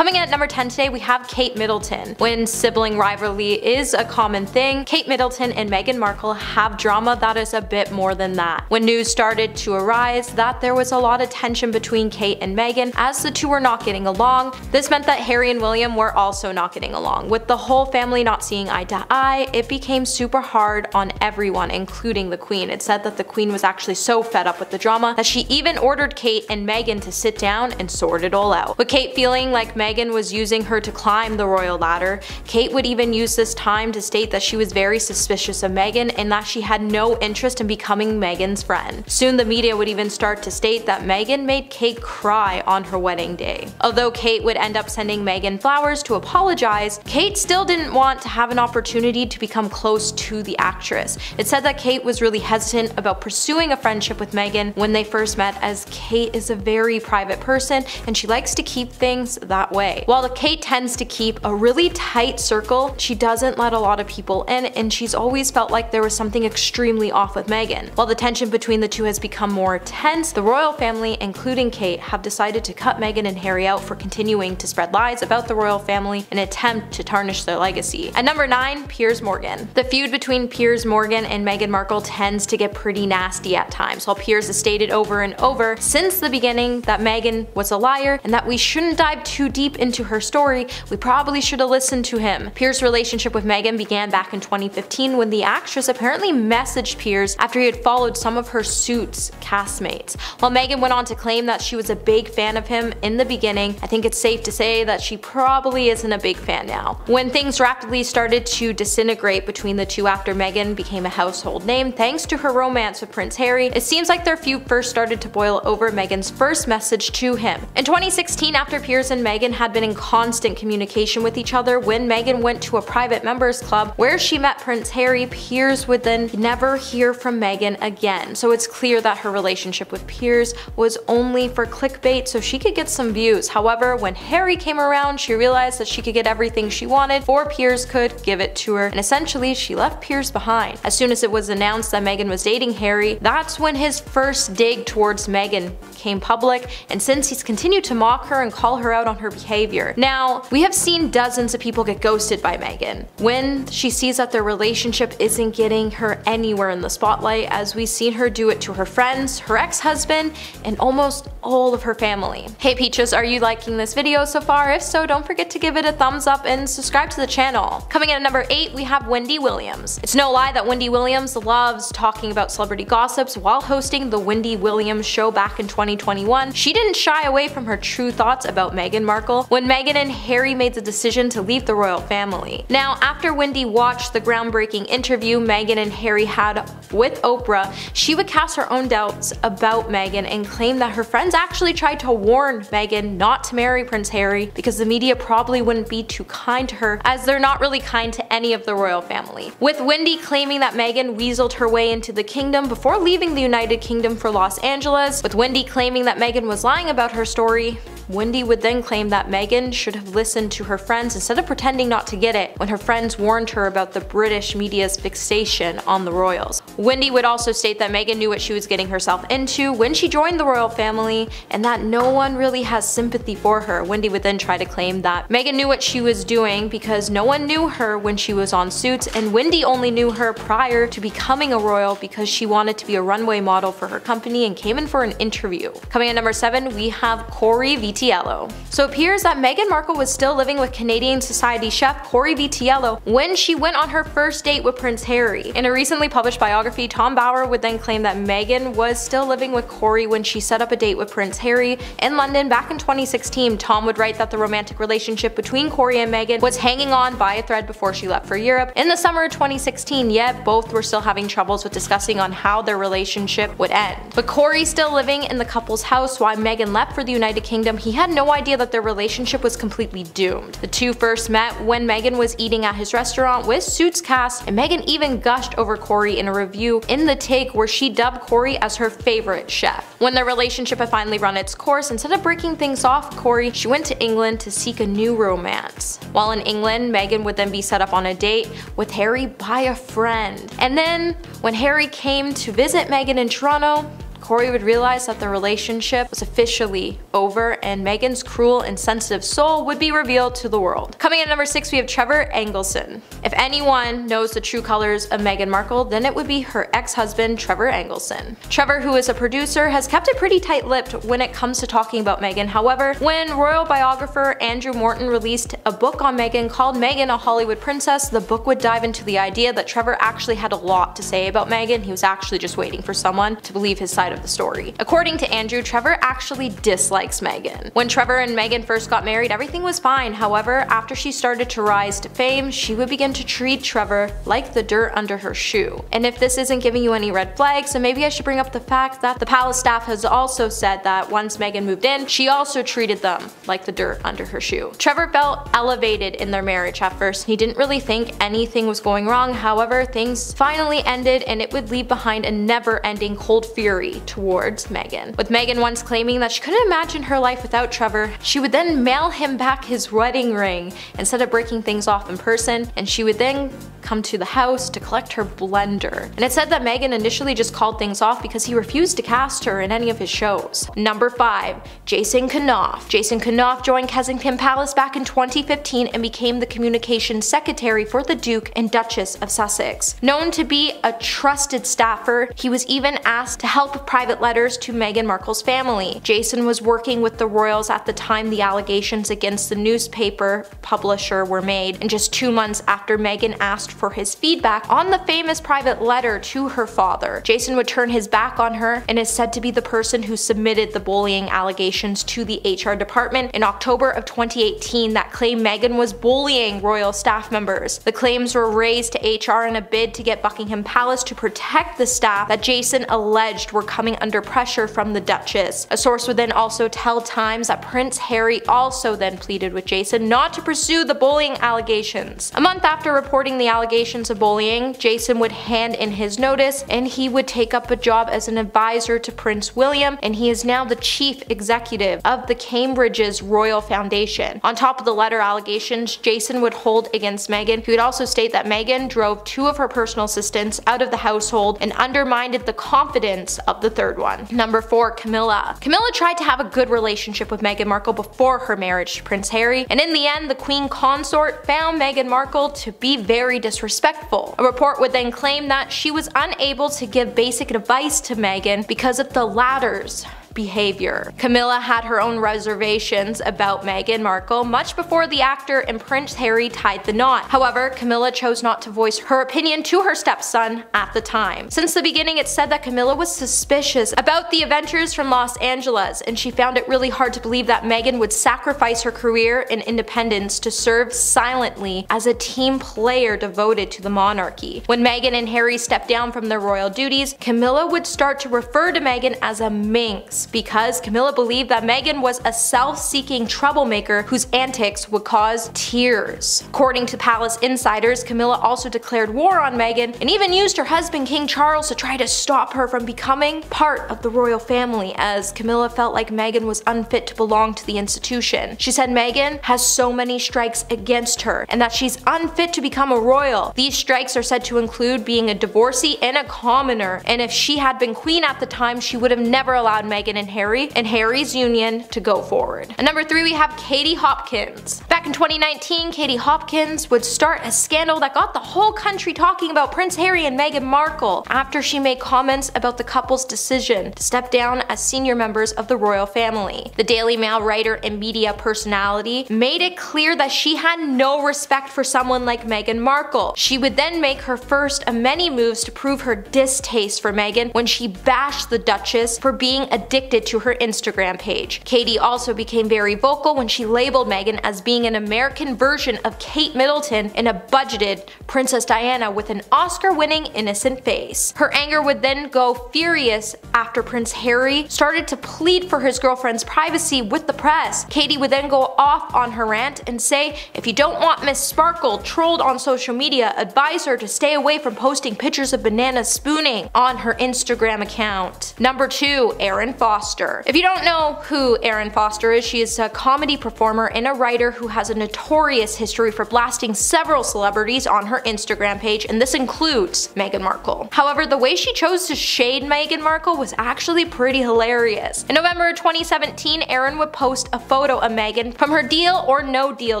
Coming in at number 10 today, we have Kate Middleton. When sibling rivalry is a common thing, Kate Middleton and Meghan Markle have drama that is a bit more than that. When news started to arise that there was a lot of tension between Kate and Meghan as the two were not getting along, this meant that Harry and William were also not getting along. With the whole family not seeing eye to eye, it became super hard on everyone, including the Queen. It said that the Queen was actually so fed up with the drama that she even ordered Kate and Meghan to sit down and sort it all out. With Kate feeling like Meghan was using her to climb the royal ladder, Kate would even use this time to state that she was very suspicious of Meghan and that she had no interest in becoming Meghan's friend. Soon the media would even start to state that Meghan made Kate cry on her wedding day. Although Kate would end up sending Meghan flowers to apologize, Kate still didn't want to have an opportunity to become close to the actress. It said that Kate was really hesitant about pursuing a friendship with Meghan when they first met, as Kate is a very private person and she likes to keep things that way. While Kate tends to keep a really tight circle, she doesn't let a lot of people in, and she's always felt like there was something extremely off with Meghan. While the tension between the two has become more tense, the royal family, including Kate, have decided to cut Meghan and Harry out for continuing to spread lies about the royal family in an attempt to tarnish their legacy. At number 9, Piers Morgan. The feud between Piers Morgan and Meghan Markle tends to get pretty nasty at times. While Piers has stated over and over since the beginning that Meghan was a liar and that we shouldn't dive too deep into her story, we probably should have listened to him. Piers' relationship with Meghan began back in 2015 when the actress apparently messaged Piers after he had followed some of her Suits castmates. While Meghan went on to claim that she was a big fan of him in the beginning, I think it's safe to say that she probably isn't a big fan now. When things rapidly started to disintegrate between the two after Meghan became a household name thanks to her romance with Prince Harry, it seems like their feud first started to boil over Meghan's first message to him. In 2016, after Piers and Meghan had been in constant communication with each other, when Meghan went to a private members club where she met Prince Harry, Piers would then never hear from Meghan again. So it's clear that her relationship with Piers was only for clickbait so she could get some views. However, when Harry came around, she realized that she could get everything she wanted or Piers could give it to her, and essentially she left Piers behind. As soon as it was announced that Meghan was dating Harry, that's when his first dig towards Meghan came public, and since he's continued to mock her and call her out on her behavior. Now, we have seen dozens of people get ghosted by Meghan when she sees that their relationship isn't getting her anywhere in the spotlight, as we've seen her do it to her friends, her ex-husband, and almost all of her family. Hey Peaches, are you liking this video so far? If so, don't forget to give it a thumbs up and subscribe to the channel. Coming in at number 8, we have Wendy Williams. It's no lie that Wendy Williams loves talking about celebrity gossips. While hosting the Wendy Williams show back in 2021, she didn't shy away from her true thoughts about Meghan Markle when Meghan and Harry made the decision to leave the royal family. Now, after Wendy watched the groundbreaking interview Meghan and Harry had with Oprah, she would cast her own doubts about Meghan and claim that her friends actually tried to warn Meghan not to marry Prince Harry because the media probably wouldn't be too kind to her, as they're not really kind to any of the royal family. With Wendy claiming that Meghan weaseled her way into the kingdom before leaving the United Kingdom for Los Angeles, with Wendy claiming that Meghan was lying about her story, Wendy would then claim that Meghan should have listened to her friends instead of pretending not to get it when her friends warned her about the British media's fixation on the royals. Wendy would also state that Meghan knew what she was getting herself into when she joined the royal family and that no one really has sympathy for her. Wendy would then try to claim that Meghan knew what she was doing because no one knew her when she was on Suits, and Wendy only knew her prior to becoming a royal because she wanted to be a runway model for her company and came in for an interview. Coming in at number 7, we have Corey Vitiello. So it appears that Meghan Markle was still living with Canadian Society chef Corey Vitiello when she went on her first date with Prince Harry. In a recently published biography, Tom Bauer would then claim that Meghan was still living with Corey when she set up a date with Prince Harry in London back in 2016. Tom would write that the romantic relationship between Corey and Meghan was hanging on by a thread before she left for Europe in the summer of 2016, yet both were still having troubles with discussing on how their relationship would end. But Corey still living in the couple's house while Meghan left for the United Kingdom, he had no idea that their relationship was completely doomed. The two first met when Meghan was eating at his restaurant with Suits cast, and Meghan even gushed over Corey in a review in The Take where she dubbed Corey as her favorite chef. When their relationship had finally run its course, instead of breaking things off Corey, she went to England to seek a new romance. While in England, Meghan would then be set up on a date with Harry by a friend. And then when Harry came to visit Meghan in Toronto, Corey would realize that the relationship was officially over and Meghan's cruel and sensitive soul would be revealed to the world. Coming in at number 6, we have Trevor Engelson. If anyone knows the true colors of Meghan Markle, then it would be her ex-husband Trevor Engelson. Trevor, who is a producer, has kept it pretty tight-lipped when it comes to talking about Meghan. However, when royal biographer Andrew Morton released a book on Meghan called Meghan a Hollywood Princess, the book would dive into the idea that Trevor actually had a lot to say about Meghan. He was actually just waiting for someone to believe his side of the story. According to Andrew, Trevor actually dislikes Meghan. When Trevor and Meghan first got married, everything was fine. However, after she started to rise to fame, she would begin to treat Trevor like the dirt under her shoe. And if this isn't giving you any red flags, then maybe I should bring up the fact that the palace staff has also said that once Meghan moved in, she also treated them like the dirt under her shoe. Trevor felt elevated in their marriage at first. He didn't really think anything was going wrong. However, things finally ended and it would leave behind a never-ending cold fury towards Meghan. With Meghan once claiming that she couldn't imagine her life without Trevor, she would then mail him back his wedding ring instead of breaking things off in person, and she would then come to the house to collect her blender. And it said that Meghan initially just called things off because he refused to cast her in any of his shows. Number 5. Jason Kanoff. Jason Kanoff joined Kensington Palace back in 2015 and became the communications secretary for the Duke and Duchess of Sussex. Known to be a trusted staffer, he was even asked to help with private letters to Meghan Markle's family. Jason was working with the royals at the time the allegations against the newspaper publisher were made, and just 2 months after Meghan asked for his feedback on the famous private letter to her father, Jason would turn his back on her and is said to be the person who submitted the bullying allegations to the HR department in October of 2018 that claimed Meghan was bullying royal staff members. The claims were raised to HR in a bid to get Buckingham Palace to protect the staff that Jason alleged were coming under pressure from the Duchess. A source would then also tell Times that Prince Harry also then pleaded with Jason not to pursue the bullying allegations. A month after reporting the allegations of bullying, Jason would hand in his notice and he would take up a job as an advisor to Prince William, and he is now the chief executive of the Cambridge's Royal Foundation. On top of the letter allegations Jason would hold against Meghan, he would also state that Meghan drove 2 of her personal assistants out of the household and undermined the confidence of the third one. Number 4. Camilla. Camilla tried to have a good relationship with Meghan Markle before her marriage to Prince Harry, and in the end the Queen Consort found Meghan Markle to be very disrespectful. A report would then claim that she was unable to give basic advice to Meghan because of the latter's behavior. Camilla had her own reservations about Meghan Markle much before the actor and Prince Harry tied the knot. However, Camilla chose not to voice her opinion to her stepson at the time. Since the beginning, it's said that Camilla was suspicious about the adventures from Los Angeles, and she found it really hard to believe that Meghan would sacrifice her career and independence to serve silently as a team player devoted to the monarchy. When Meghan and Harry stepped down from their royal duties, Camilla would start to refer to Meghan as a minx, because Camilla believed that Meghan was a self-seeking troublemaker whose antics would cause tears. According to palace insiders, Camilla also declared war on Meghan and even used her husband King Charles to try to stop her from becoming part of the royal family, as Camilla felt like Meghan was unfit to belong to the institution. She said Meghan has so many strikes against her and that she's unfit to become a royal. These strikes are said to include being a divorcee and a commoner, and if she had been queen at the time, she would have never allowed Meghan and Harry's union to go forward. And number 3, we have Katie Hopkins. Back in 2019, Katie Hopkins would start a scandal that got the whole country talking about Prince Harry and Meghan Markle after she made comments about the couple's decision to step down as senior members of the royal family. The Daily Mail writer and media personality made it clear that she had no respect for someone like Meghan Markle. She would then make her first of many moves to prove her distaste for Meghan when she bashed the Duchess for being addicted to her Instagram page. Katie also became very vocal when she labeled Meghan as being an American version of Kate Middleton and a budgeted Princess Diana with an Oscar-winning innocent face. Her anger would then go furious after Prince Harry started to plead for his girlfriend's privacy with the press. Katie would then go off on her rant and say, if you don't want Miss Sparkle trolled on social media, advise her to stay away from posting pictures of bananas spooning on her Instagram account. Number 2, Aaron Fox. Foster. If you don't know who Erin Foster is, she is a comedy performer and a writer who has a notorious history for blasting several celebrities on her Instagram page, and this includes Meghan Markle. However, the way she chose to shade Meghan Markle was actually pretty hilarious. In November 2017, Erin would post a photo of Meghan from her Deal or No Deal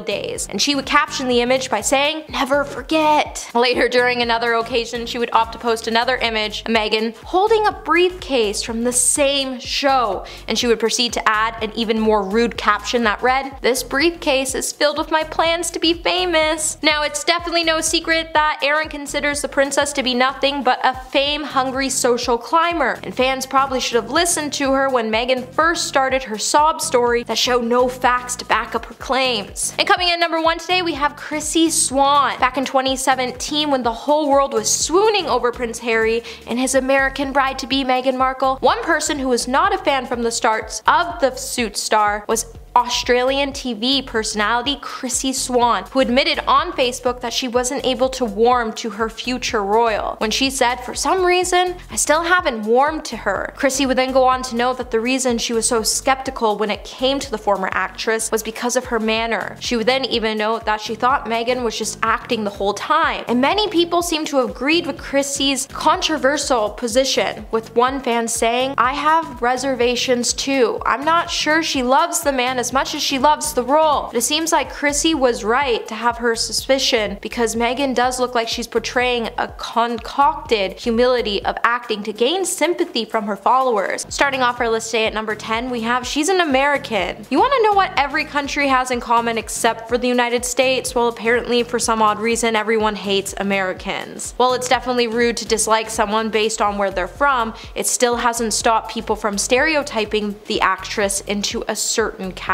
days, and she would caption the image by saying, "Never forget." Later, during another occasion, she would opt to post another image of Meghan holding a briefcase from the same show, and she would proceed to add an even more rude caption that read, "This briefcase is filled with my plans to be famous." Now, it's definitely no secret that Erin considers the princess to be nothing but a fame-hungry social climber, and fans probably should have listened to her when Meghan first started her sob story that showed no facts to back up her claims. And coming in at number 1 today, we have Chrissy Swan. Back in 2017, when the whole world was swooning over Prince Harry and his American bride-to-be Meghan Markle, one person who was not a fan from the start of the Suits star was Australian TV personality Chrissy Swan, who admitted on Facebook that she wasn't able to warm to her future royal, when she said, "For some reason, I still haven't warmed to her." Chrissy would then go on to note that the reason she was so skeptical when it came to the former actress was because of her manner. She would then even note that she thought Meghan was just acting the whole time, and many people seem to have agreed with Chrissy's controversial position, with one fan saying, "I have reservations too. I'm not sure she loves the man as much as she loves the role." But it seems like Chrissy was right to have her suspicion, because Meghan does look like she's portraying a concocted humility of acting to gain sympathy from her followers. Starting off our list today at number 10, we have she's an American. You want to know what every country has in common except for the United States? Well, apparently for some odd reason everyone hates Americans. While it's definitely rude to dislike someone based on where they're from, it still hasn't stopped people from stereotyping the actress into a certain category.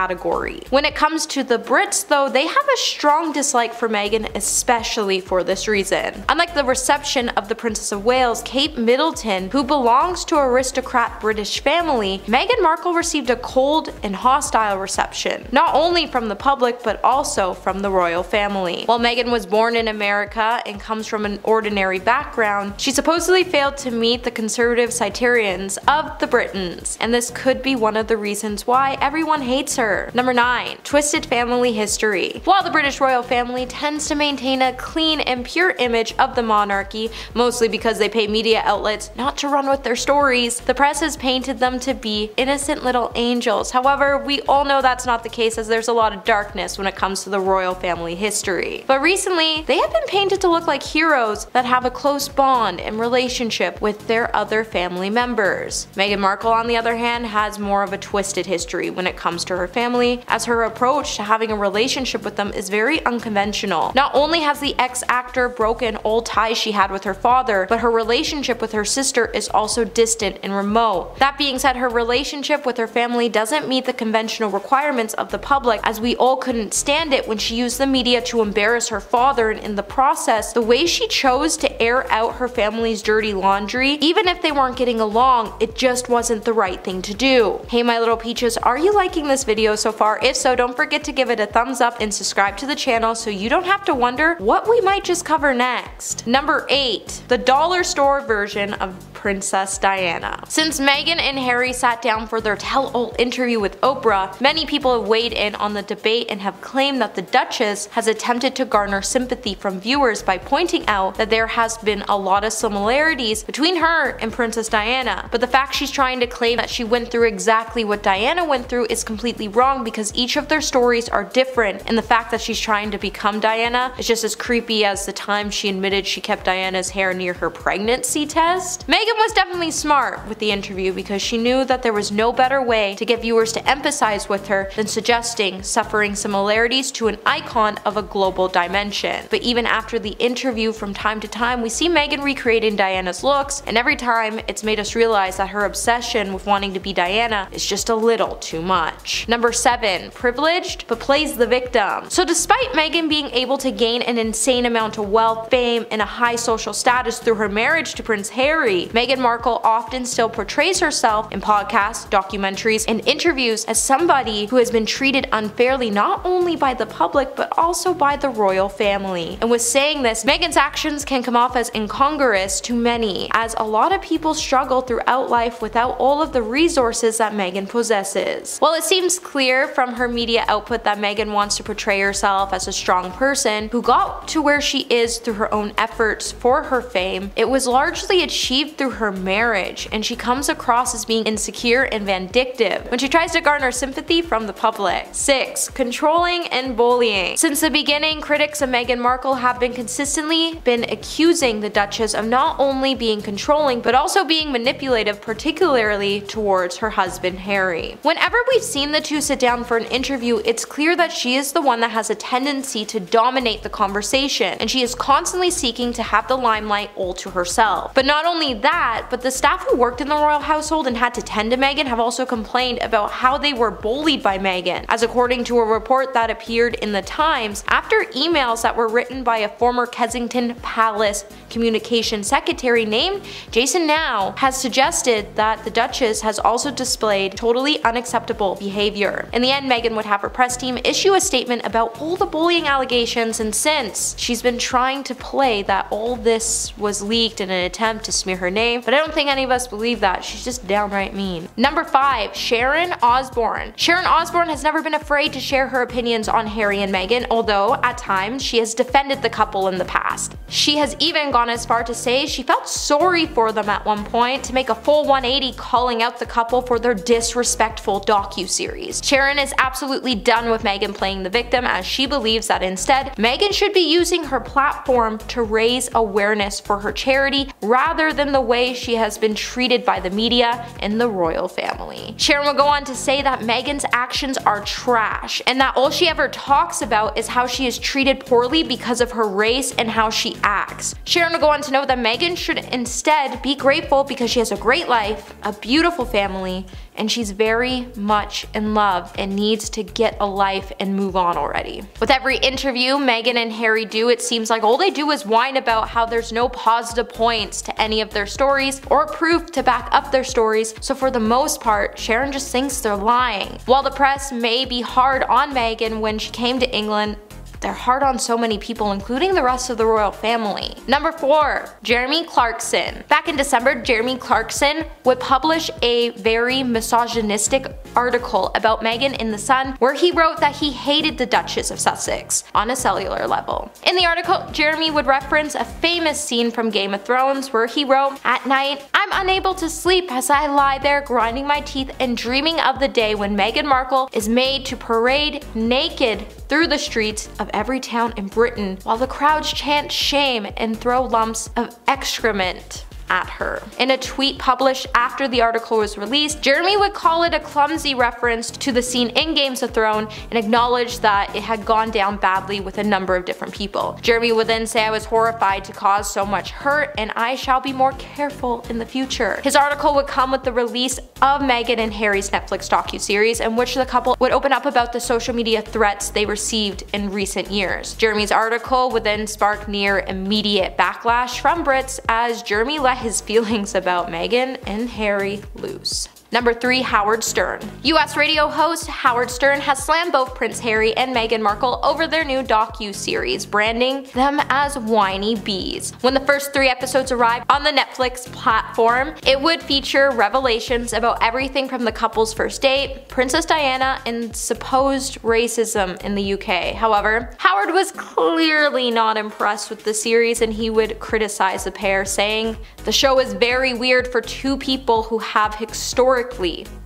When it comes to the Brits though, they have a strong dislike for Meghan, especially for this reason. Unlike the reception of the Princess of Wales, Kate Middleton, who belongs to an aristocrat British family, Meghan Markle received a cold and hostile reception, not only from the public but also from the royal family. While Meghan was born in America and comes from an ordinary background, she supposedly failed to meet the conservative criterions of the Britons, and this could be one of the reasons why everyone hates her. Number 9. Twisted family history. While the British royal family tends to maintain a clean and pure image of the monarchy, mostly because they pay media outlets not to run with their stories, the press has painted them to be innocent little angels. However, we all know that's not the case, as there's a lot of darkness when it comes to the royal family history. But recently, they have been painted to look like heroes that have a close bond and relationship with their other family members. Meghan Markle, on the other hand, has more of a twisted history when it comes to her family, as her approach to having a relationship with them is very unconventional. Not only has the ex-actor broken old ties she had with her father, but her relationship with her sister is also distant and remote. That being said, her relationship with her family doesn't meet the conventional requirements of the public, as we all couldn't stand it when she used the media to embarrass her father, and in the process, the way she chose to air out her family's dirty laundry, even if they weren't getting along, it just wasn't the right thing to do. Hey my little peaches, are you liking this video so far? If so, don't forget to give it a thumbs up and subscribe to the channel so you don't have to wonder what we might just cover next. Number 8. The dollar store version of Princess Diana. Since Meghan and Harry sat down for their tell-all interview with Oprah, many people have weighed in on the debate and have claimed that the Duchess has attempted to garner sympathy from viewers by pointing out that there has been a lot of similarities between her and Princess Diana. But the fact she's trying to claim that she went through exactly what Diana went through is completely wrong, because each of their stories are different, and the fact that she's trying to become Diana is just as creepy as the time she admitted she kept Diana's hair near her pregnancy test. Meghan was definitely smart with the interview, because she knew that there was no better way to get viewers to empathize with her than suggesting suffering similarities to an icon of a global dimension. But even after the interview, from time to time we see Meghan recreating Diana's looks, and every time it's made us realize that her obsession with wanting to be Diana is just a little too much. Number 7. Privileged but plays the victim. So despite Meghan being able to gain an insane amount of wealth, fame, and a high social status through her marriage to Prince Harry, Meghan Markle often still portrays herself in podcasts, documentaries, and interviews as somebody who has been treated unfairly not only by the public but also by the royal family. And with saying this, Meghan's actions can come off as incongruous to many, as a lot of people struggle throughout life without all of the resources that Meghan possesses. While it seems clear from her media output that Meghan wants to portray herself as a strong person who got to where she is through her own efforts for her fame, it was largely achieved through her marriage, and she comes across as being insecure and vindictive when she tries to garner sympathy from the public. 6. Controlling and bullying. Since the beginning, critics of Meghan Markle have consistently been accusing the Duchess of not only being controlling but also being manipulative, particularly towards her husband Harry. Whenever we've seen the two sit down for an interview, it's clear that she is the one that has a tendency to dominate the conversation, and she is constantly seeking to have the limelight all to herself. But not only that, but the staff who worked in the royal household and had to tend to Meghan have also complained about how they were bullied by Meghan, as according to a report that appeared in the Times, after emails that were written by a former Kensington Palace communication secretary named Jason Now has suggested that the Duchess has also displayed totally unacceptable behavior. In the end, Meghan would have her press team issue a statement about all the bullying allegations, and since she's been trying to play that all this was leaked in an attempt to smear her name, but I don't think any of us believe that. She's just downright mean. Number 5. Sharon Osbourne. Sharon Osbourne has never been afraid to share her opinions on Harry and Meghan, although at times she has defended the couple in the past. She has even gone as far to say she felt sorry for them at one point, to make a full 180 calling out the couple for their disrespectful docu-series. Sharon is absolutely done with Meghan playing the victim, as she believes that instead, Meghan should be using her platform to raise awareness for her charity rather than the way she has been treated by the media and the royal family. Sharon will go on to say that Meghan's actions are trash, and that all she ever talks about is how she is treated poorly because of her race and how she acts. Sharon will go on to note that Meghan should instead be grateful because she has a great life, a beautiful family, and she's very much in love and needs to get a life and move on already. With every interview Meghan and Harry do, it seems like all they do is whine about how there's no positive points to any of their stories or proof to back up their stories, so for the most part, Sharon just thinks they're lying. While the press may be hard on Meghan when she came to England, they're hard on so many people, including the rest of the royal family. Number 4. Jeremy Clarkson. Back in December, Jeremy Clarkson would publish a very misogynistic article about Meghan in The Sun, where he wrote that he hated the Duchess of Sussex on a cellular level. In the article, Jeremy would reference a famous scene from Game of Thrones where he wrote, "At night, I'm unable to sleep as I lie there grinding my teeth and dreaming of the day when Meghan Markle is made to parade naked through the streets of every town in Britain while the crowds chant shame and throw lumps of excrement at her." In a tweet published after the article was released, Jeremy would call it a clumsy reference to the scene in Games of Thrones and acknowledge that it had gone down badly with a number of different people. Jeremy would then say, "I was horrified to cause so much hurt, and I shall be more careful in the future." His article would come with the release of Meghan and Harry's Netflix docuseries, in which the couple would open up about the social media threats they received in recent years. Jeremy's article would then spark near immediate backlash from Brits, as Jeremy let his feelings about Meghan and Harry loose. Number 3. Howard Stern. US radio host Howard Stern has slammed both Prince Harry and Meghan Markle over their new docu-series, branding them as whiny bees. When the first 3 episodes arrived on the Netflix platform, it would feature revelations about everything from the couple's first date, Princess Diana, and supposed racism in the UK. However, Howard was clearly not impressed with the series, and he would criticize the pair, saying, "The show is very weird for two people who have historically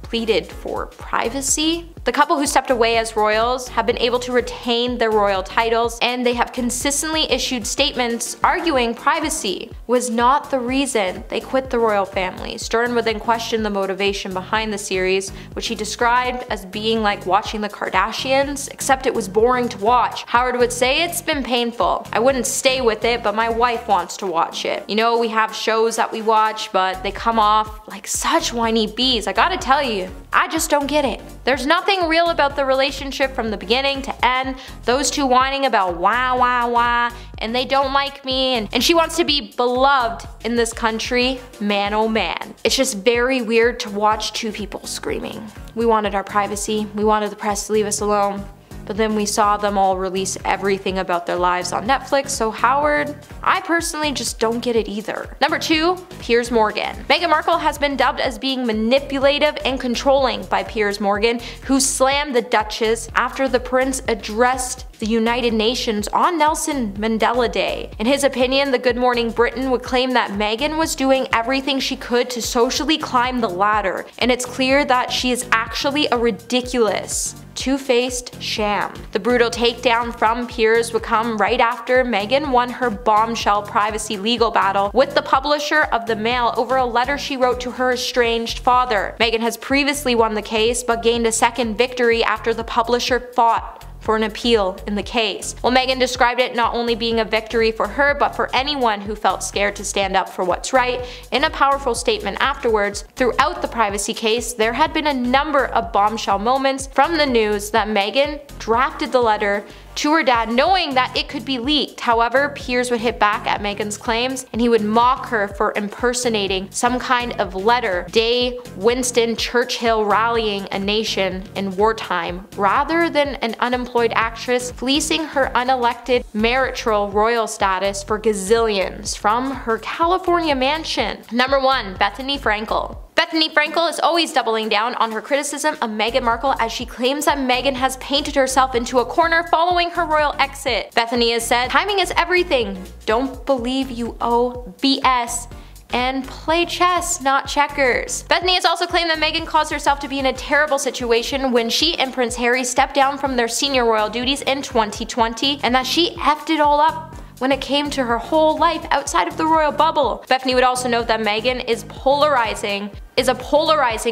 pleaded for privacy." The couple who stepped away as royals have been able to retain their royal titles, and they have consistently issued statements arguing privacy was not the reason they quit the royal family. Stern would then question the motivation behind the series, which he described as being like watching the Kardashians, except it was boring to watch. Howard would say, "It's been painful. I wouldn't stay with it, but my wife wants to watch it. You know, we have shows that we watch, but they come off like such whiny bees. I gotta tell you, I just don't get it. There's nothing Nothing real about the relationship from the beginning to end. Those two whining about wah, and they don't like me, and she wants to be beloved in this country. Man, oh man. It's just very weird to watch two people screaming. We wanted our privacy. We wanted the press to leave us alone. But then we saw them all release everything about their lives on Netflix, so Howard, I personally just don't get it either. Number 2, Piers Morgan. Meghan Markle has been dubbed as being manipulative and controlling by Piers Morgan, who slammed the Duchess after the prince addressed the United Nations on Nelson Mandela Day. In his opinion, the Good Morning Britain would claim that Meghan was doing everything she could to socially climb the ladder, and it's clear that she is actually a ridiculous, two-faced sham. The brutal takedown from Piers would come right after Meghan won her bombshell privacy legal battle with the publisher of the Mail over a letter she wrote to her estranged father. Meghan has previously won the case, but gained a second victory after the publisher fought for an appeal in the case. Well, Meghan described it not only being a victory for her, but for anyone who felt scared to stand up for what's right. In a powerful statement afterwards, throughout the privacy case, there had been a number of bombshell moments from the news that Meghan drafted the letter to her dad knowing that it could be leaked. However, Piers would hit back at Meghan's claims, and he would mock her for impersonating some kind of letter day Winston Churchill rallying a nation in wartime, rather than an unemployed actress fleecing her unelected marital royal status for gazillions from her California mansion. Number 1, Bethany Frankel. Bethany Frankel is always doubling down on her criticism of Meghan Markle as she claims that Meghan has painted herself into a corner following her royal exit. Bethany has said, "Timing is everything. Don't believe you owe BS. And play chess, not checkers." Bethany has also claimed that Meghan caused herself to be in a terrible situation when she and Prince Harry stepped down from their senior royal duties in 2020, and that she effed it all up when it came to her whole life outside of the royal bubble. Bethany would also note that Meghan is a polarizing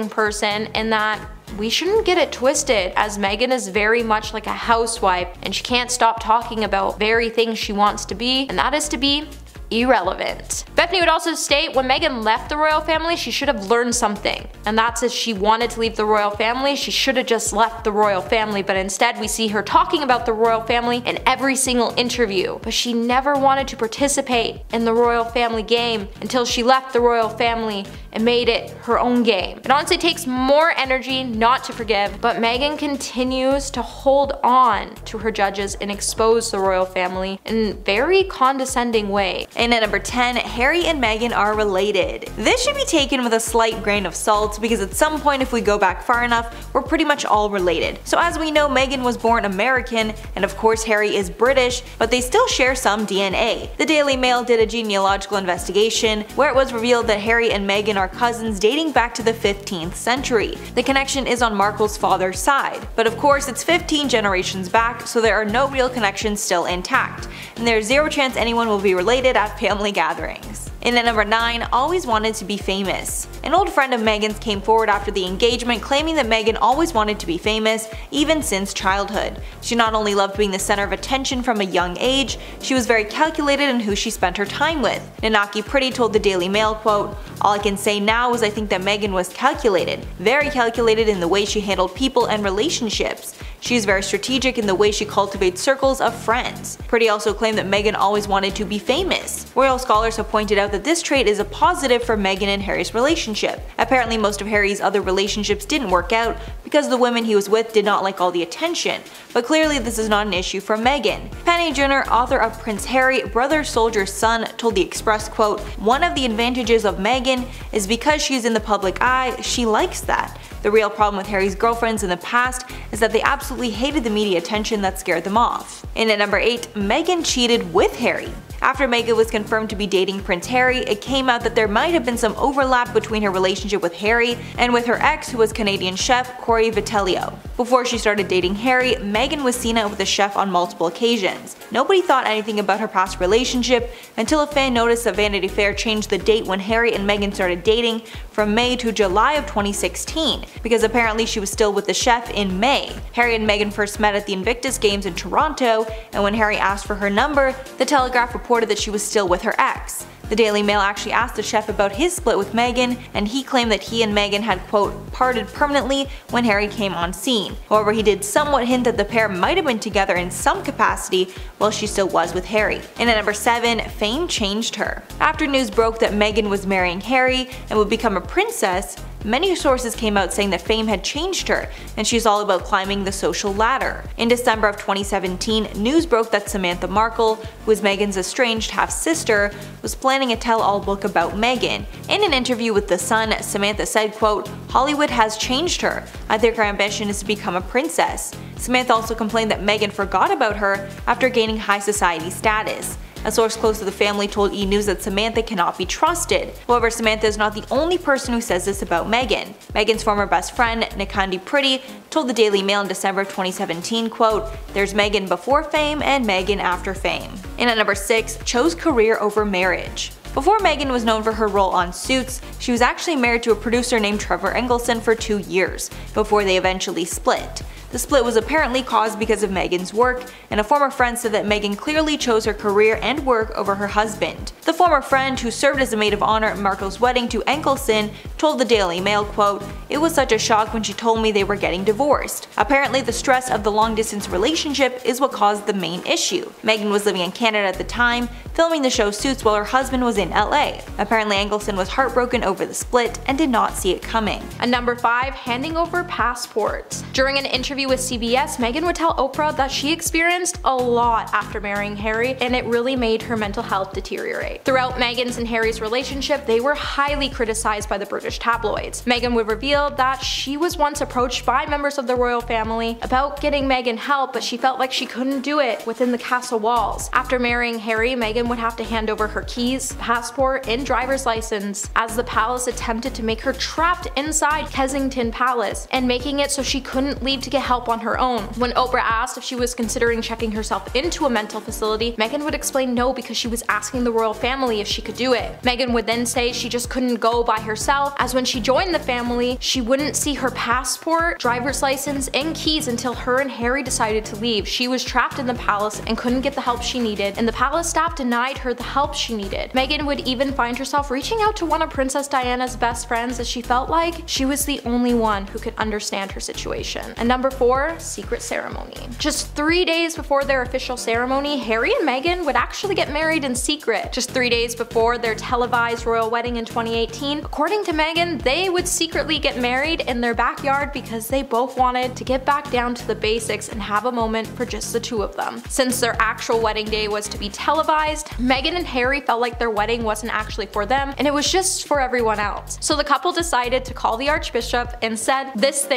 person, and that we shouldn't get it twisted, as Meghan is very much like a housewife and she can't stop talking about very things she wants to be, and that is to be irrelevant. Bethany would also state when Meghan left the royal family, she should have learned something, and that's if she wanted to leave the royal family, she should have just left the royal family, but instead we see her talking about the royal family in every single interview. But she never wanted to participate in the royal family game until she left the royal family and made it her own game. It honestly takes more energy not to forgive, but Meghan continues to hold on to her judges and expose the royal family in a very condescending way. And at number 10, Harry and Meghan are related. This should be taken with a slight grain of salt because at some point, if we go back far enough, we're pretty much all related. So as we know, Meghan was born American, and of course Harry is British, but they still share some DNA. The Daily Mail did a genealogical investigation where it was revealed that Harry and Meghan are cousins dating back to the 15th century. The connection is on Markle's father's side, but of course it's 15 generations back, so there are no real connections still intact, and there's zero chance anyone will be related at family gatherings. And at number 9, always wanted to be famous. An old friend of Meghan's came forward after the engagement claiming that Meghan always wanted to be famous, even since childhood. She not only loved being the center of attention from a young age, she was very calculated in who she spent her time with. Nanaki Pretty told the Daily Mail, quote, "All I can say now is I think that Meghan was calculated, very calculated in the way she handled people and relationships. She is very strategic in the way she cultivates circles of friends." Pretty also claimed that Meghan always wanted to be famous. Royal scholars have pointed out that this trait is a positive for Meghan and Harry's relationship. Apparently most of Harry's other relationships didn't work out because the women he was with did not like all the attention, but clearly this is not an issue for Meghan. Penny Jenner, author of Prince Harry, Brother Soldier's Son, told the Express, quote, "One of the advantages of Meghan is because she's in the public eye, she likes that. The real problem with Harry's girlfriends in the past is that they absolutely hated the media attention that scared them off." And at number 8, Meghan cheated with Harry. After Meghan was confirmed to be dating Prince Harry, it came out that there might have been some overlap between her relationship with Harry and with her ex, who was Canadian chef Corey Vitello. Before she started dating Harry, Meghan was seen out with the chef on multiple occasions. Nobody thought anything about her past relationship until a fan noticed that Vanity Fair changed the date when Harry and Meghan started dating from May to July of 2016, because apparently she was still with the chef in May. Harry and Meghan first met at the Invictus Games in Toronto, and when Harry asked for her number, the Telegraph reported reported that she was still with her ex. The Daily Mail actually asked the chef about his split with Meghan, and he claimed that he and Meghan had, quote, parted permanently when Harry came on scene. However, he did somewhat hint that the pair might have been together in some capacity while she still was with Harry. And at number 7, fame changed her. After news broke that Meghan was marrying Harry and would become a princess, many sources came out saying that fame had changed her, and she's all about climbing the social ladder. In December of 2017, news broke that Samantha Markle, who is Meghan's estranged half-sister, was planning a tell-all book about Meghan. In an interview with The Sun, Samantha said, quote, "Hollywood has changed her. I think her ambition is to become a princess." Samantha also complained that Meghan forgot about her after gaining high society status. A source close to the family told E! News that Samantha cannot be trusted. However, Samantha is not the only person who says this about Meghan. Meghan's former best friend, Nikandi Pretty, told the Daily Mail in December of 2017, quote, "There's Meghan before fame and Meghan after fame." And at number 6, chose career over marriage. Before Meghan was known for her role on Suits, she was actually married to a producer named Trevor Engelson for 2 years, before they eventually split. The split was apparently caused because of Meghan's work, and a former friend said that Meghan clearly chose her career and work over her husband. The former friend, who served as a maid of honor at Markle's wedding to Engelson, told the Daily Mail, quote, "It was such a shock when she told me they were getting divorced. Apparently the stress of the long-distance relationship is what caused the main issue. Meghan was living in Canada at the time, filming the show Suits while her husband was in LA. Apparently Engelson was heartbroken over the split and did not see it coming." And number 5, handing over passports. During an interview with CBS, Meghan would tell Oprah that she experienced a lot after marrying Harry, and it really made her mental health deteriorate. Throughout Meghan's and Harry's relationship, they were highly criticized by the British tabloids. Meghan would reveal that she was once approached by members of the royal family about getting Meghan help, but she felt like she couldn't do it within the castle walls. After marrying Harry, Meghan would have to hand over her keys, passport, and driver's license, as the palace attempted to make her trapped inside Kensington Palace and making it so she couldn't leave to get help on her own. When Oprah asked if she was considering checking herself into a mental facility, Meghan would explain no because she was asking the royal family if she could do it. Meghan would then say she just couldn't go by herself, as when she joined the family, she wouldn't see her passport, driver's license, and keys until her and Harry decided to leave. She was trapped in the palace and couldn't get the help she needed, and the palace staff denied her the help she needed. Meghan would even find herself reaching out to one of Princess Diana's best friends, as she felt like she was the only one who could understand her situation. And number 4, secret ceremony. Just 3 days before their official ceremony, Harry and Meghan would actually get married in secret. Just 3 days before their televised royal wedding in 2018, according to Meghan, they would secretly get married in their backyard because they both wanted to get back down to the basics and have a moment for just the two of them. Since their actual wedding day was to be televised, Meghan and Harry felt like their wedding wasn't actually for them and it was just for everyone else. So the couple decided to call the Archbishop and said, "This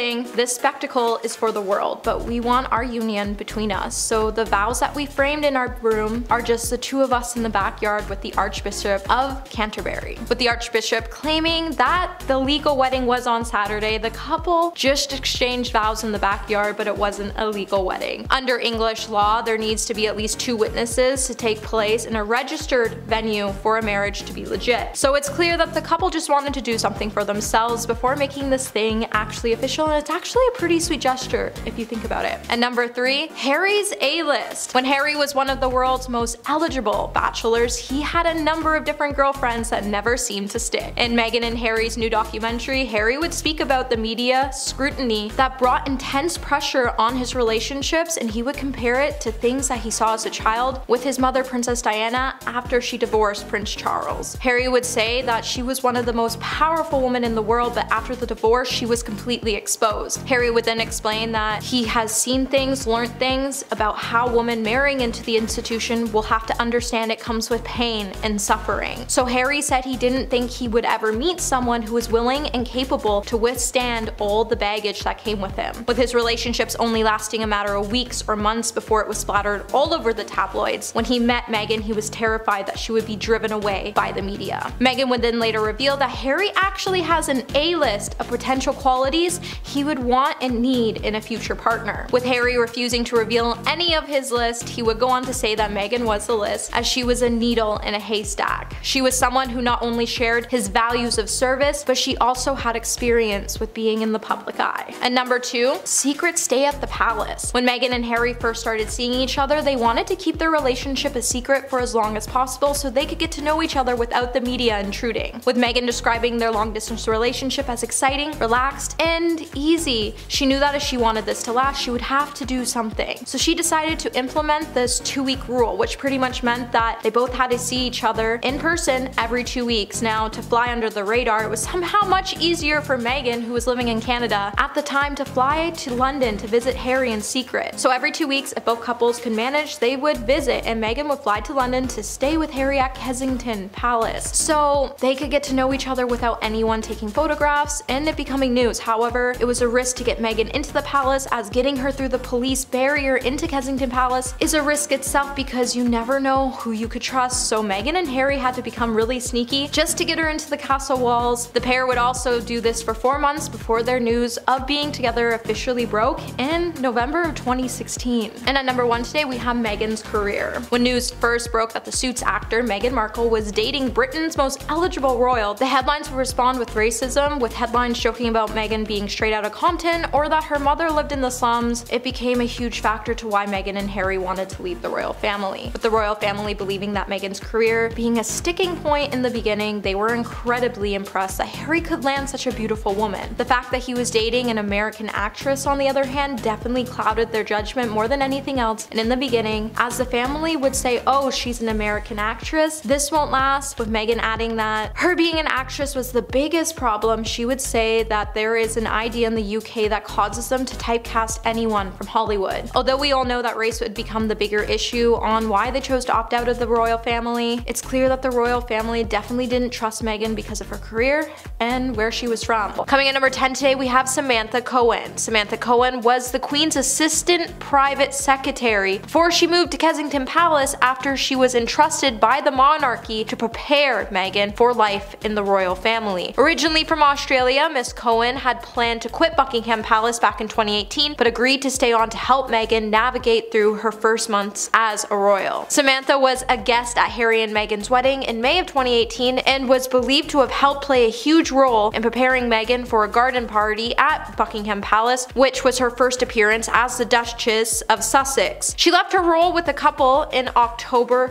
spectacle is for the world, but we want our union between us. So the vows that we framed in our room are just the two of us in the backyard with the Archbishop of Canterbury." With the Archbishop claiming that the legal wedding was on Saturday, the couple just exchanged vows in the backyard, but it wasn't a legal wedding. Under English law, there needs to be at least 2 witnesses to take place in a registered venue for a marriage to be legit. So it's clear that the couple just wanted to do something for themselves before making this thing actually official, and it's actually a pretty sweet gesture if you think about it. And number 3, Harry's A-list. When Harry was one of the world's most eligible bachelors, he had a number of different girlfriends that never seemed to stick. In Meghan and Harry's new documentary, Harry would speak about the media scrutiny that brought intense pressure on his relationships, and he would compare it to things that he saw as a child with his mother, Princess Diana, after she divorced Prince Charles. Harry would say that she was one of the most powerful women in the world, but after the divorce, she was completely exposed. Harry would then explain that he has seen things, learned things about how women marrying into the institution will have to understand it comes with pain and suffering. So Harry said he didn't think he would ever meet someone who was willing and capable to withstand all the baggage that came with him. With his relationships only lasting a matter of weeks or months before it was splattered all over the tabloids, when he met Meghan, he was terrified that she would be driven away by the media. Meghan would then later reveal that Harry actually has an A-list of potential qualities he would want and need in Meghan a future partner. With Harry refusing to reveal any of his list, he would go on to say that Meghan was the list, as she was a needle in a haystack. She was someone who not only shared his values of service, but she also had experience with being in the public eye. And number 2, secret stay at the palace. When Meghan and Harry first started seeing each other, they wanted to keep their relationship a secret for as long as possible so they could get to know each other without the media intruding. With Meghan describing their long distance relationship as exciting, relaxed, and easy, she knew that if she wanted this to last, she would have to do something. So she decided to implement this 2-week rule, which pretty much meant that they both had to see each other in person every 2 weeks. Now, to fly under the radar, it was somehow much easier for Meghan, who was living in Canada at the time, to fly to London to visit Harry in secret. So every 2 weeks, if both couples could manage, they would visit, and Meghan would fly to London to stay with Harry at Kensington Palace, so they could get to know each other without anyone taking photographs and it becoming news. However, it was a risk to get Meghan into the palace, as getting her through the police barrier into Kensington Palace is a risk itself because you never know who you could trust. So Meghan and Harry had to become really sneaky just to get her into the castle walls. The pair would also do this for 4 months before their news of being together officially broke in November of 2016. And at number 1 today, we have Meghan's career. When news first broke that the Suits actor Meghan Markle was dating Britain's most eligible royal, the headlines would respond with racism, with headlines joking about Meghan being straight out of Compton or that her mother lived in the slums. It became a huge factor to why Meghan and Harry wanted to leave the royal family. With the royal family believing that Meghan's career being a sticking point in the beginning, they were incredibly impressed that Harry could land such a beautiful woman. The fact that he was dating an American actress, on the other hand, definitely clouded their judgment more than anything else. And in the beginning, as the family would say, oh, she's an American actress, this won't last, with Meghan adding that her being an actress was the biggest problem. She would say that there is an idea in the UK that causes them to typecast anyone from Hollywood. Although we all know that race would become the bigger issue on why they chose to opt out of the royal family, it's clear that the royal family definitely didn't trust Meghan because of her career and where she was from. Coming in number 10 today, we have Samantha Cohen. Samantha Cohen was the Queen's assistant private secretary before she moved to Kensington Palace after she was entrusted by the monarchy to prepare Meghan for life in the royal family. Originally from Australia, Miss Cohen had planned to quit Buckingham Palace back in 2018, but agreed to stay on to help Meghan navigate through her first months as a royal. Samantha was a guest at Harry and Meghan's wedding in May of 2018 and was believed to have helped play a huge role in preparing Meghan for a garden party at Buckingham Palace, which was her first appearance as the Duchess of Sussex. She left her role with the couple in October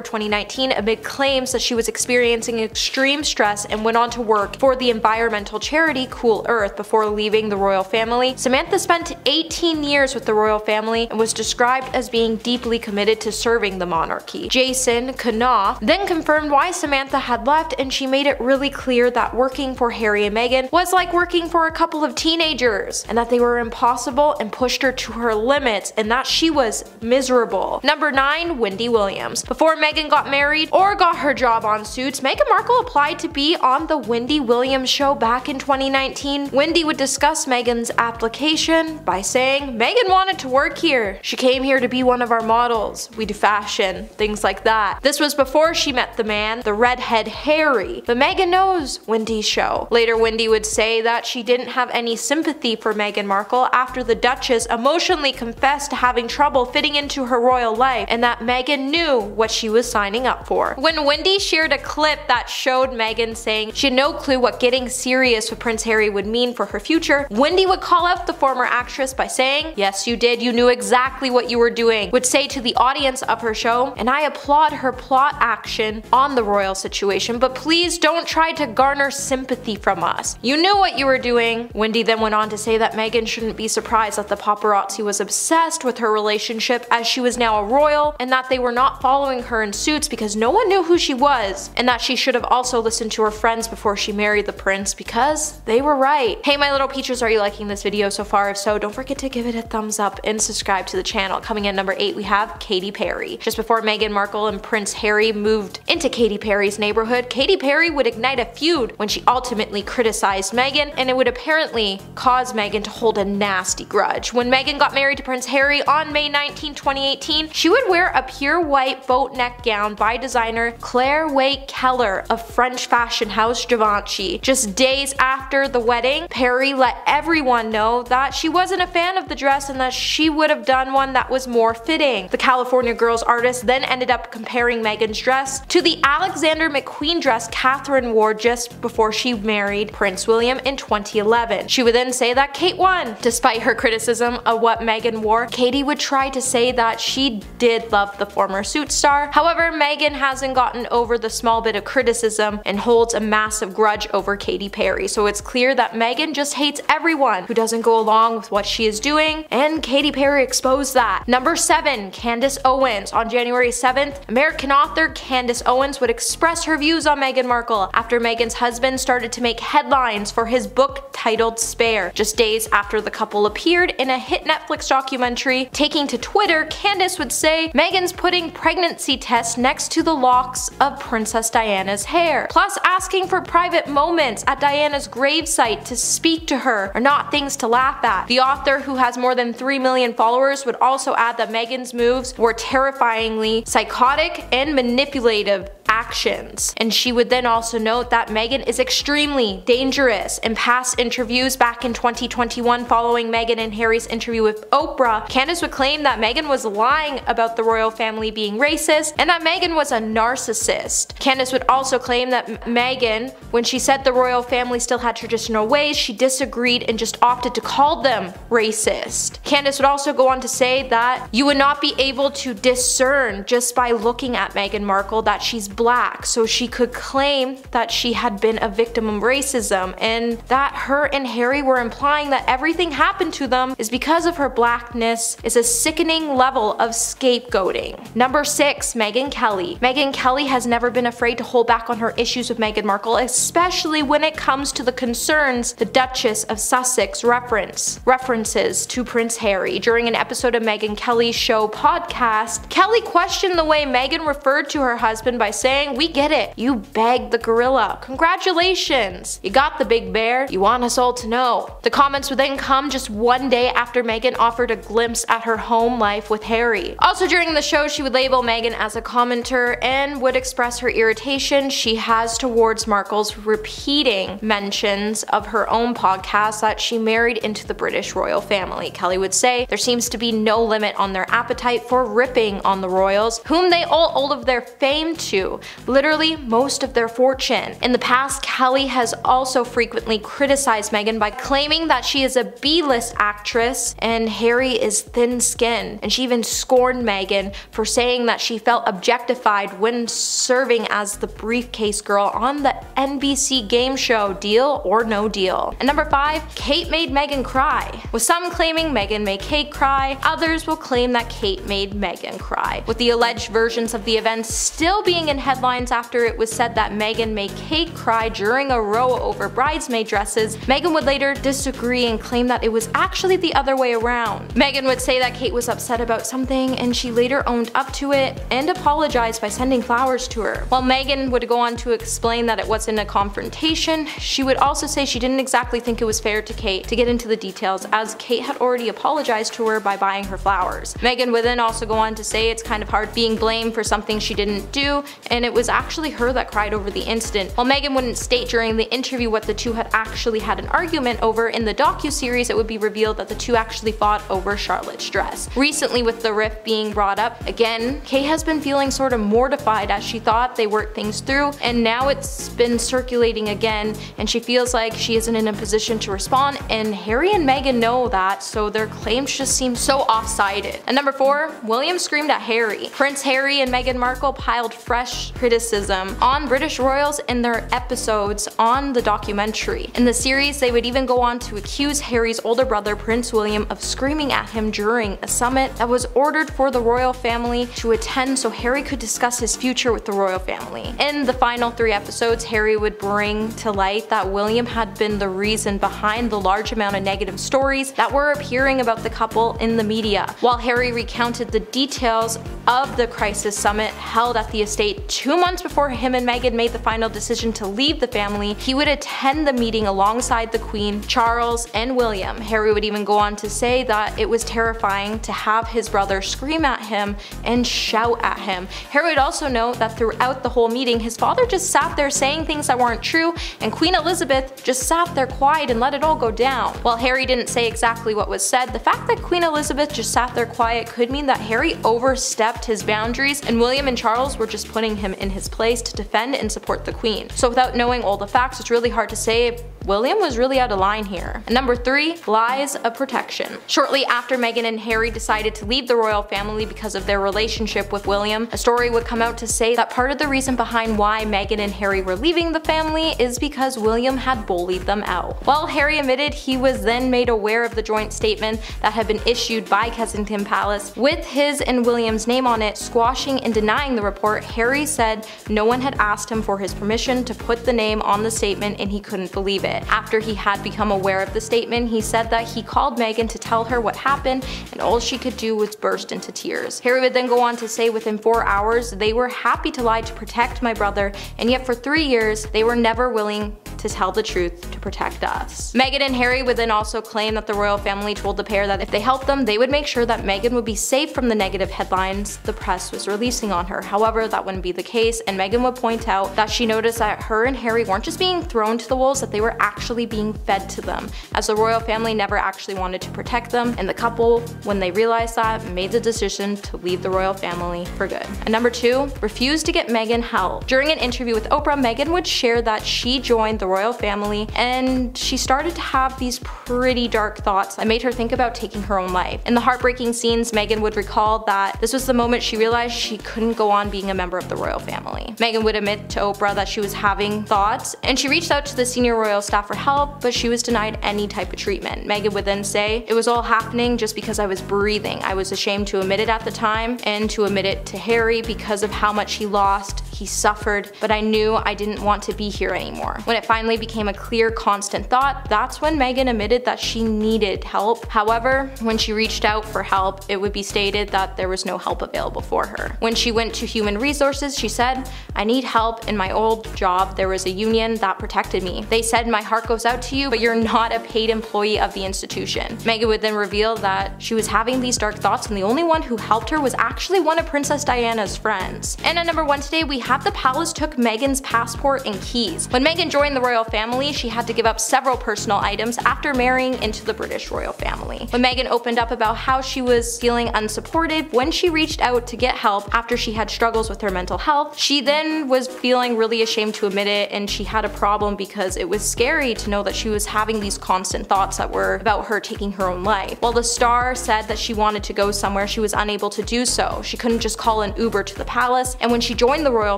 2019 amid claims that she was experiencing extreme stress, and went on to work for the environmental charity Cool Earth before leaving the royal family. Samantha spent 18 years with the royal family and was described as being deeply committed to serving the monarchy. Jason Knopf then confirmed why Samantha had left, and she made it really clear that working for Harry and Meghan was like working for a couple of teenagers, and that they were impossible and pushed her to her limits, and that she was miserable. Number 9, Wendy Williams. Before Meghan got married or got her job on Suits, Meghan Markle applied to be on the Wendy Williams show back in 2019. Wendy would discuss Meghan's application by saying, "Meghan wanted to work here. She came here to be one of our models. We do fashion," things like that. This was before she met the man, the redhead Harry. But Meghan knows Wendy's show. Later, Wendy would say that she didn't have any sympathy for Meghan Markle after the Duchess emotionally confessed to having trouble fitting into her royal life, and that Meghan knew what she was signing up for. When Wendy shared a clip that showed Meghan saying she had no clue what getting serious with Prince Harry would mean for her future, Wendy would call out the former actress by saying, "Yes, you did. You knew exactly what you were doing," would say to the audience of her show, "And I applaud her plot action on the royal situation, but please don't try to garner sympathy from us. You knew what you were doing." Wendy then went on to say that Meghan shouldn't be surprised that the paparazzi was obsessed with her relationship as she was now a royal, and that they were not following her in Suits because no one knew who she was, and that she should have also listened to her friends before she married the prince because they were right. Hey my little peaches, are you liking this video so far? If so, don't forget to give it a thumbs up and subscribe to the channel. Coming in number 8, we have Katy Perry. Just before Meghan Markle and Prince Harry moved into Katy Perry's neighborhood, Katy Perry would ignite a feud when she ultimately criticized Meghan, and it would apparently cause Meghan to hold a nasty grudge. When Meghan got married to Prince Harry on May 19, 2018, she would wear a pure white boat neck gown by designer Claire Wait Keller of French fashion house Givenchy. Just days after the wedding, Perry let everyone know that she wasn't a fan of the dress and that she would have done one that was more fitting. The California Girls artist then ended up comparing Meghan's dress to the Alexander McQueen dress Catherine wore just before she married Prince William in 2011. She would then say that Kate won. Despite her criticism of what Meghan wore, Katie would try to say that she did love the former suit star. However, Meghan hasn't gotten over the small bit of criticism and holds a massive grudge over Katy Perry, so it's clear that Meghan just hates everyone who doesn't go along with what she is doing, and Katy Perry exposed that. Number 7. Candace Owens. On January 7th, American author Candace Owens would express her views on Meghan Markle after Meghan's husband started to make headlines for his book titled Spare. Just days after the couple appeared in a hit Netflix documentary, taking to Twitter, Candace would say, "Meghan's putting pregnancy tests next to the locks of Princess Diana's hair, plus asking for private moments at Diana's gravesite to speak to her are not things to laugh at." The author, who has more than 3 million followers, would also add that Meghan's moves were terrifyingly psychotic and manipulative actions. And she would then also note that Meghan is extremely dangerous. In past interviews back in 2021 following Meghan and Harry's interview with Oprah, Candace would claim that Meghan was lying about the royal family being racist and that Meghan was a narcissist. Candace would also claim that Meghan, when she said the royal family still had traditional ways, she disagreed and just opted to call them racist. Candace would also go on to say that you would not be able to discern just by looking at Meghan Markle that she's black, so she could claim that she had been a victim of racism and that her and Harry were implying that everything happened to them is because of her blackness is a sickening level of scapegoating. Number 6. Megyn Kelly. Megyn Kelly has never been afraid to hold back on her issues with Meghan Markle, especially when it comes to the concerns the Duchess of Sussex references to Prince Harry. During an episode of Megyn Kelly's show podcast, Kelly questioned the way Meghan referred to her husband by saying, "We get it. You bagged the gorilla. Congratulations. You got the big bear. You want us all to know." The comments would then come just one day after Meghan offered a glimpse at her home life with Harry. Also during the show, she would label Meghan as a commenter and would express her irritation she has towards Markle's repeating mentions of her own podcast that she married into the British royal family. Kelly would say, "There seems to be no limit on their appetite for ripping on the royals, whom they owe all of their fame to, literally most of their fortune." In the past, Kelly has also frequently criticized Meghan by claiming that she is a B-list actress and Harry is thin-skinned, and she even scorned Meghan for saying that she felt objectified when serving as the briefcase girl on the NBC game show Deal or No Deal. And number 5, Kate made Meghan cry. With some claiming Meghan made Kate cry, others will claim that Kate made Meghan cry, with the alleged versions of the events still being in headlines after it was said that Meghan made Kate cry during a row over bridesmaid dresses. Meghan would later disagree and claim that it was actually the other way around. Meghan would say that Kate was upset about something and she later owned up to it and apologized by sending flowers to her. While Meghan would go on to explain that it wasn't a confrontation, she would also say she didn't exactly think it was fair to Kate to get into the details, as Kate had already apologized to her by buying her flowers. Meghan would then also go on to say it's kind of hard being blamed for something she didn't do, and it was actually her that cried over the incident. While Meghan wouldn't state during the interview what the two had actually had an argument over, in the docuseries it would be revealed that the two actually fought over Charlotte's dress. Recently, with the rift being brought up again, Kate has been feeling sort of mortified as she thought they worked things through, and now it's been circulating again and she feels like she isn't in a position to respond, and Harry and Meghan know that, so their claims just seem so off-sided. And number 4, William screamed at Harry. Prince Harry and Meghan Markle piled fresh criticism on British royals in their episodes on the documentary. In the series, they would even go on to accuse Harry's older brother Prince William of screaming at him during a summit that was ordered for the royal family to attend so Harry could discuss his future with the royal family. In the final 3 episodes, Harry would bring to light that William had been the reason behind the large amount of negative stories that were appearing about the couple in the media. While Harry recounted the details of the crisis summit held at the estate 2 months before him and Meghan made the final decision to leave the family, he would attend the meeting alongside the Queen, Charles, and William. Harry would even go on to say that it was terrifying to have his brother scream at him and shout at him. Harry would also note that throughout the whole meeting, his father just sat there saying things that weren't true, and Queen Elizabeth just sat there quiet and let it all go down. While Harry didn't say exactly what was said, the fact that Queen Elizabeth just sat there quiet could mean that Harry overstepped his boundaries and William and Charles were just putting him in his place to defend and support the Queen. So without knowing all the facts, it's really hard to say if William was really out of line here. And number 3, lies of protection. Shortly after Meghan and Harry decided to leave the royal family because of their relationship with William, a story would come out to say that part of the reason behind why Meghan and Harry were leaving the family is because William had bullied them out. While Harry admitted he was then made aware of the joint statement that had been issued by Kensington Palace with his and William's name on it, squashing and denying the report, Harry said no one had asked him for his permission to put the name on the statement and he couldn't believe it. After he had become aware of the statement, he said that he called Meghan to tell her what happened and all she could do was burst into tears. Harry would then go on to say within 4 hours, they were happy to lie to protect my brother, and yet for 3 years they were never willing to tell the truth to protect us. Meghan and Harry would then also claim that the royal family told the pair that if they helped them, they would make sure that Meghan would be safe from the negative headlines the press was releasing on her. However, that wouldn't be the case, and Meghan would point out that she noticed that her and Harry weren't just being thrown to the wolves, that they were actually being fed to them, as the royal family never actually wanted to protect them, and the couple, when they realized that, made the decision to leave the royal family for good. And number 2, refused to get Meghan help. During an interview with Oprah, Meghan would share that she joined the royal family and she started to have these pretty dark thoughts that made her think about taking her own life. In the heartbreaking scenes, Meghan would recall that this was the moment she realized she couldn't go on being a member of the royal family. Meghan would admit to Oprah that she was having thoughts and she reached out to the senior royal staff for help, but she was denied any type of treatment. Meghan would then say, "It was all happening just because I was breathing. I was ashamed to admit it at the time and to admit it to Harry because of how much he lost. He suffered, but I knew I didn't want to be here anymore." When it finally became a clear, constant thought, that's when Meghan admitted that she needed help. However, when she reached out for help, it would be stated that there was no help available for her. When she went to Human Resources, she said, "I need help. In my old job, there was a union that protected me. They said my heart goes out to you, but you're not a paid employee of the institution." Meghan would then reveal that she was having these dark thoughts and the only one who helped her was actually one of Princess Diana's friends. And at number 1 today, we have the palace took Meghan's passport and keys. When Meghan joined the royal family, she had to give up several personal items after marrying into the British royal family. When Meghan opened up about how she was feeling unsupported when she reached out to get help after she had struggles with her mental health, she then was feeling really ashamed to admit it, and she had a problem because it was scary to know that she was having these constant thoughts that were about her taking her own life. While the star said that she wanted to go somewhere, she was unable to do so. She couldn't just call an Uber to the palace, and when she joined the royal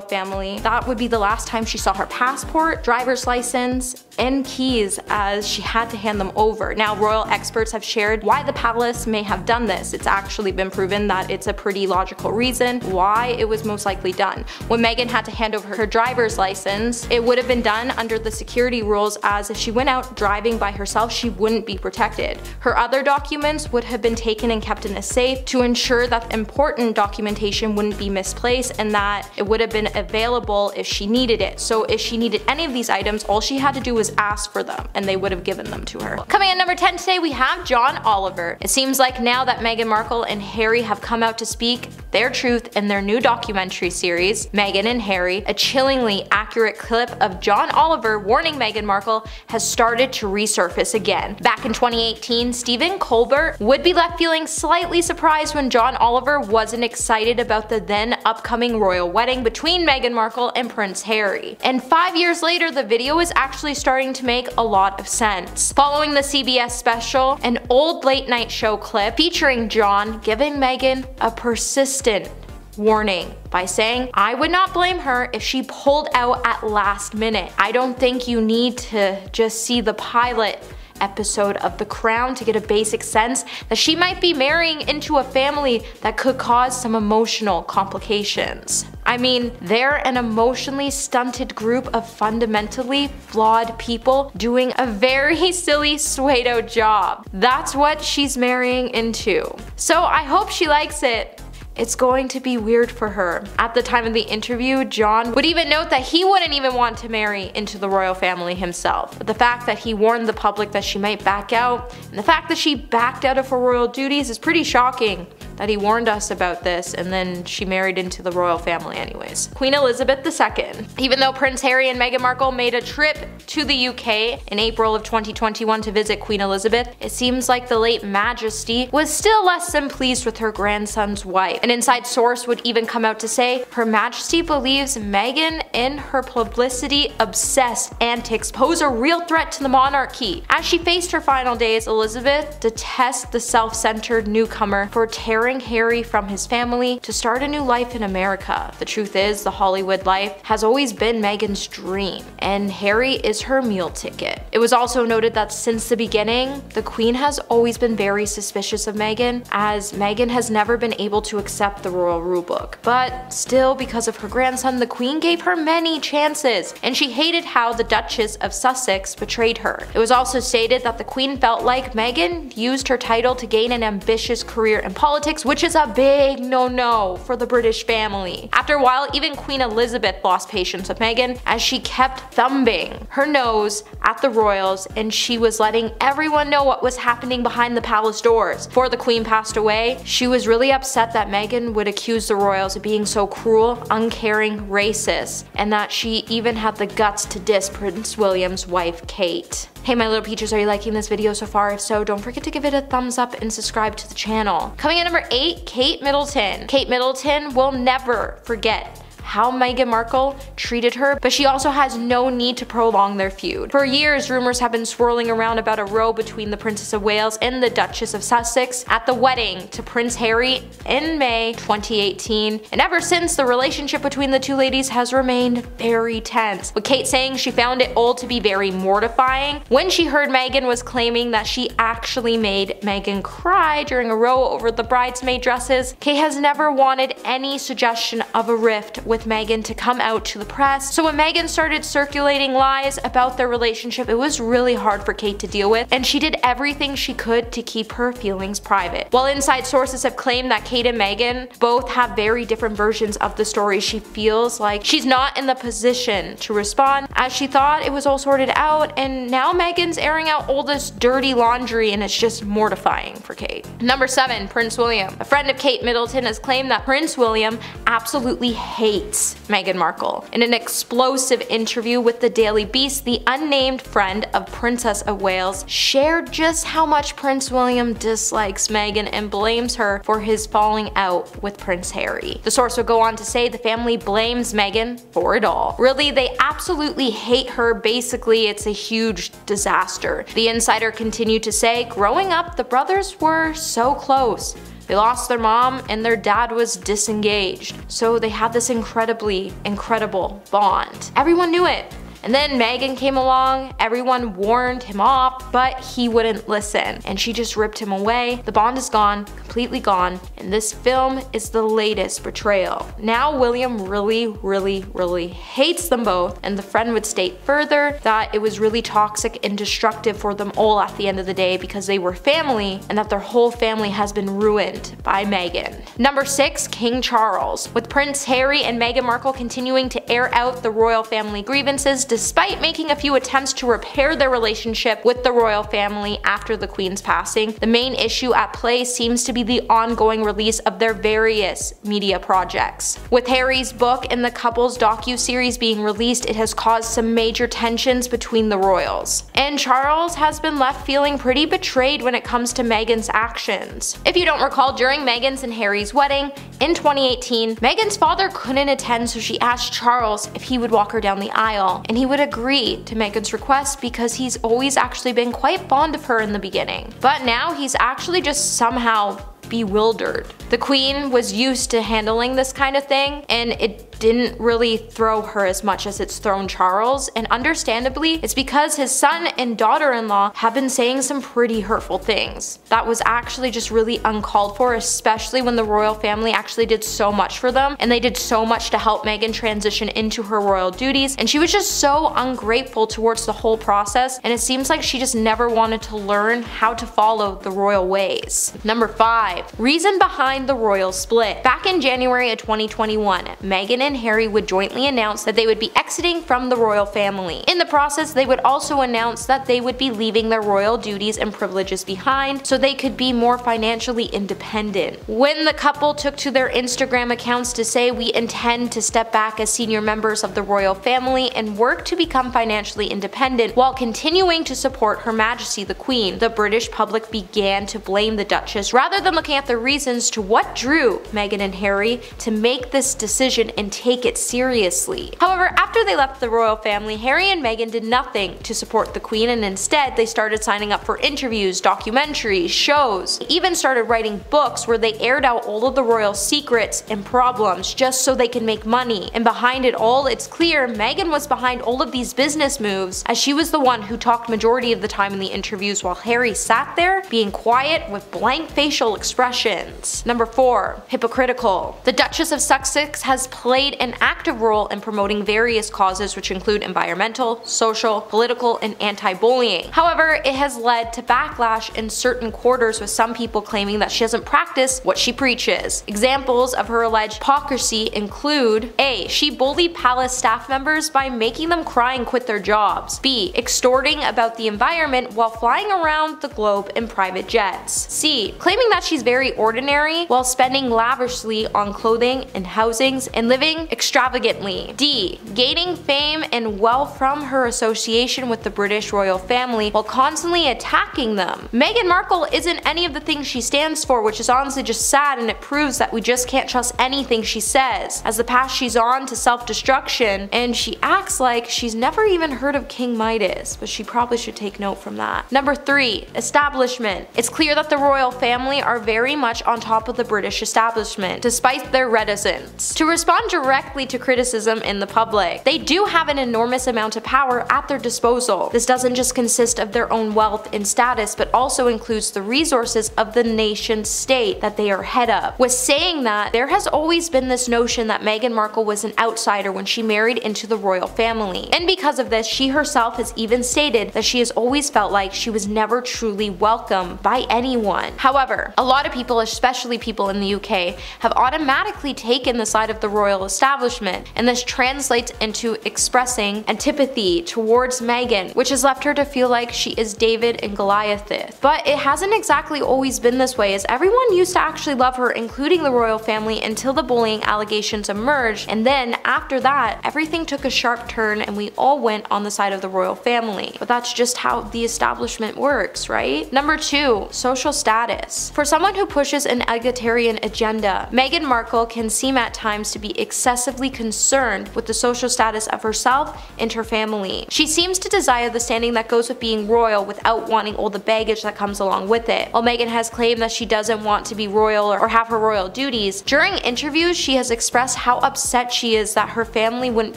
family, that would be the last time she saw her passport, driver's license, and keys, as she had to hand them over. Now, royal experts have shared why the palace may have done this. It's actually been proven that it's a pretty logical reason why it was most likely done. When Meghan had to hand over her driver's license, it would have been done under the security rules, as if she went out driving by herself, she wouldn't be protected. Her other documents would have been taken and kept in a safe to ensure that important documentation wouldn't be misplaced and that it would have been available if she needed it. So if she needed any of these items, all she had to do was ask for them and they would have given them to her. Coming at number 10 today, we have John Oliver. It seems like now that Meghan Markle and Harry have come out to speak their truth in their new documentary series, Meghan and Harry, a chillingly accurate clip of John Oliver warning Meghan Markle has started to resurface again. Back in 2018, Stephen Colbert would be left feeling slightly surprised when John Oliver wasn't excited about the then upcoming royal wedding between Meghan Markle and Prince Harry. And 5 years later, the video is actually starting to make a lot of sense. Following the CBS special, an old late night show clip featuring John giving Meghan a persistent warning by saying, "I would not blame her if she pulled out at last minute. I don't think you need to just see the pilot episode of The Crown to get a basic sense that she might be marrying into a family that could cause some emotional complications. I mean, they're an emotionally stunted group of fundamentally flawed people doing a very silly pseudo job. That's what she's marrying into. So I hope she likes it. it's going to be weird for her. At the time of the interview, John would even note that he wouldn't even want to marry into the royal family himself. But the fact that he warned the public that she might back out, and the fact that she backed out of her royal duties is pretty shocking. That he warned us about this and then she married into the royal family anyways. Queen Elizabeth II. Even though Prince Harry and Meghan Markle made a trip to the UK in April of 2021 to visit Queen Elizabeth, it seems like the late Majesty was still less than pleased with her grandson's wife. An inside source would even come out to say Her Majesty believes Meghan and her publicity-obsessed antics pose a real threat to the monarchy. As she faced her final days, Elizabeth detests the self-centered newcomer for tearing Harry from his family to start a new life in America. The truth is, the Hollywood life has always been Meghan's dream, and Harry is her meal ticket. It was also noted that since the beginning, the Queen has always been very suspicious of Meghan, as Meghan has never been able to accept the royal rulebook. But still, because of her grandson, the Queen gave her many chances, and she hated how the Duchess of Sussex betrayed her. It was also stated that the Queen felt like Meghan used her title to gain an ambitious career in politics, which is a big no-no for the British family. After a while, even Queen Elizabeth lost patience with Meghan as she kept thumbing her nose at the royals, and she was letting everyone know what was happening behind the palace doors. Before the Queen passed away, she was really upset that Meghan would accuse the royals of being so cruel, uncaring, racist, and that she even had the guts to diss Prince William's wife, Kate. Hey my little peaches, are you liking this video so far? If so, don't forget to give it a thumbs up and subscribe to the channel. Coming in number 8, Kate Middleton. Kate Middleton will never forget how Meghan Markle treated her, but she also has no need to prolong their feud. For years, rumors have been swirling around about a row between the Princess of Wales and the Duchess of Sussex at the wedding to Prince Harry in May 2018, and ever since, the relationship between the two ladies has remained very tense, with Kate saying she found it all to be very mortifying when she heard Meghan was claiming that she actually made Meghan cry during a row over the bridesmaid dresses. Kate has never wanted any suggestion of a rift with Meghan to come out to the press, so when Meghan started circulating lies about their relationship, it was really hard for Kate to deal with, and she did everything she could to keep her feelings private. While inside sources have claimed that Kate and Meghan both have very different versions of the story, she feels like she's not in the position to respond, as she thought it was all sorted out, and now Meghan's airing out all this dirty laundry, and it's just mortifying for Kate. Number 7, Prince William. A friend of Kate Middleton has claimed that Prince William absolutely hates Meghan Markle. In an explosive interview with the Daily Beast, the unnamed friend of Princess of Wales shared just how much Prince William dislikes Meghan and blames her for his falling out with Prince Harry. The source would go on to say the family blames Meghan for it all. Really, they absolutely hate her. Basically, it's a huge disaster. The insider continued to say, growing up, the brothers were so close. They lost their mom and their dad was disengaged, so they had this incredible bond. Everyone knew it. And then Meghan came along, everyone warned him off, but he wouldn't listen, and she just ripped him away. The bond is gone, completely gone, and this film is the latest betrayal. Now William really hates them both, and the friend would state further that it was really toxic and destructive for them all at the end of the day because they were family, and that their whole family has been ruined by Meghan. Number 6, King Charles. With Prince Harry and Meghan Markle continuing to air out the royal family grievances, despite making a few attempts to repair their relationship with the royal family after the Queen's passing, the main issue at play seems to be the ongoing release of their various media projects. With Harry's book and the couple's docu-series being released, it has caused some major tensions between the royals. And Charles has been left feeling pretty betrayed when it comes to Meghan's actions. If you don't recall, during Meghan's and Harry's wedding in 2018, Meghan's father couldn't attend, so she asked Charles if he would walk her down the aisle, and he would agree to Meghan's request because he's always actually been quite fond of her in the beginning. But now he's actually just somehow bewildered. The Queen was used to handling this kind of thing, and it didn't really throw her as much as it's thrown Charles, and understandably, it's because his son and daughter-in-law have been saying some pretty hurtful things. That was actually just really uncalled for, especially when the royal family actually did so much for them, and they did so much to help Meghan transition into her royal duties, and she was just so ungrateful towards the whole process, and it seems like she just never wanted to learn how to follow the royal ways. Number 5, 5. Reason behind the royal split. Back in January of 2021, Meghan and Harry would jointly announce that they would be exiting from the royal family. In the process, they would also announce that they would be leaving their royal duties and privileges behind so they could be more financially independent. When the couple took to their Instagram accounts to say, "We intend to step back as senior members of the royal family and work to become financially independent while continuing to support Her Majesty the Queen," the British public began to blame the Duchess rather than looking at the reasons to what drew Meghan and Harry to make this decision and take it seriously. However, after they left the royal family, Harry and Meghan did nothing to support the Queen, and instead they started signing up for interviews, documentaries, shows. They even started writing books where they aired out all of the royal secrets and problems just so they can make money. And behind it all, it's clear Meghan was behind all of these business moves, as she was the one who talked majority of the time in the interviews while Harry sat there being quiet with blank facial expressions. Number 4. Hypocritical. The Duchess of Sussex has played an active role in promoting various causes which include environmental, social, political, and anti-bullying. However, it has led to backlash in certain quarters, with some people claiming that she doesn't practice what she preaches. Examples of her alleged hypocrisy include: A. She bullied palace staff members by making them cry and quit their jobs. B. Extorting about the environment while flying around the globe in private jets. C. Claiming that she's very ordinary while spending lavishly on clothing and housings and living extravagantly. D. Gaining fame and wealth from her association with the British royal family while constantly attacking them. Meghan Markle isn't any of the things she stands for, which is honestly just sad, and it proves that we just can't trust anything she says, as the path she's on to self-destruction, and she acts like she's never even heard of King Midas, but she probably should take note from that. Number 3. Establishment. It's clear that the royal family are very much on top of the British establishment, despite their reticence to respond directly to criticism in the public. They do have an enormous amount of power at their disposal. This doesn't just consist of their own wealth and status, but also includes the resources of the nation state that they are head of. With saying that, there has always been this notion that Meghan Markle was an outsider when she married into the royal family, and because of this, she herself has even stated that she has always felt like she was never truly welcome by anyone. However, a lot of people, especially people in the UK, have automatically taken the side of the royal establishment, and this translates into expressing antipathy towards Meghan, which has left her to feel like she is David and Goliath. But it hasn't exactly always been this way, as everyone used to actually love her, including the royal family, until the bullying allegations emerged, and then after that, everything took a sharp turn and we all went on the side of the royal family. But that's just how the establishment works, right? Number 2. Social status. For someone who pushes an egalitarian agenda, Meghan Markle can seem at times to be excessively concerned with the social status of herself and her family. She seems to desire the standing that goes with being royal without wanting all the baggage that comes along with it. While Meghan has claimed that she doesn't want to be royal or have her royal duties, during interviews she has expressed how upset she is that her family wouldn't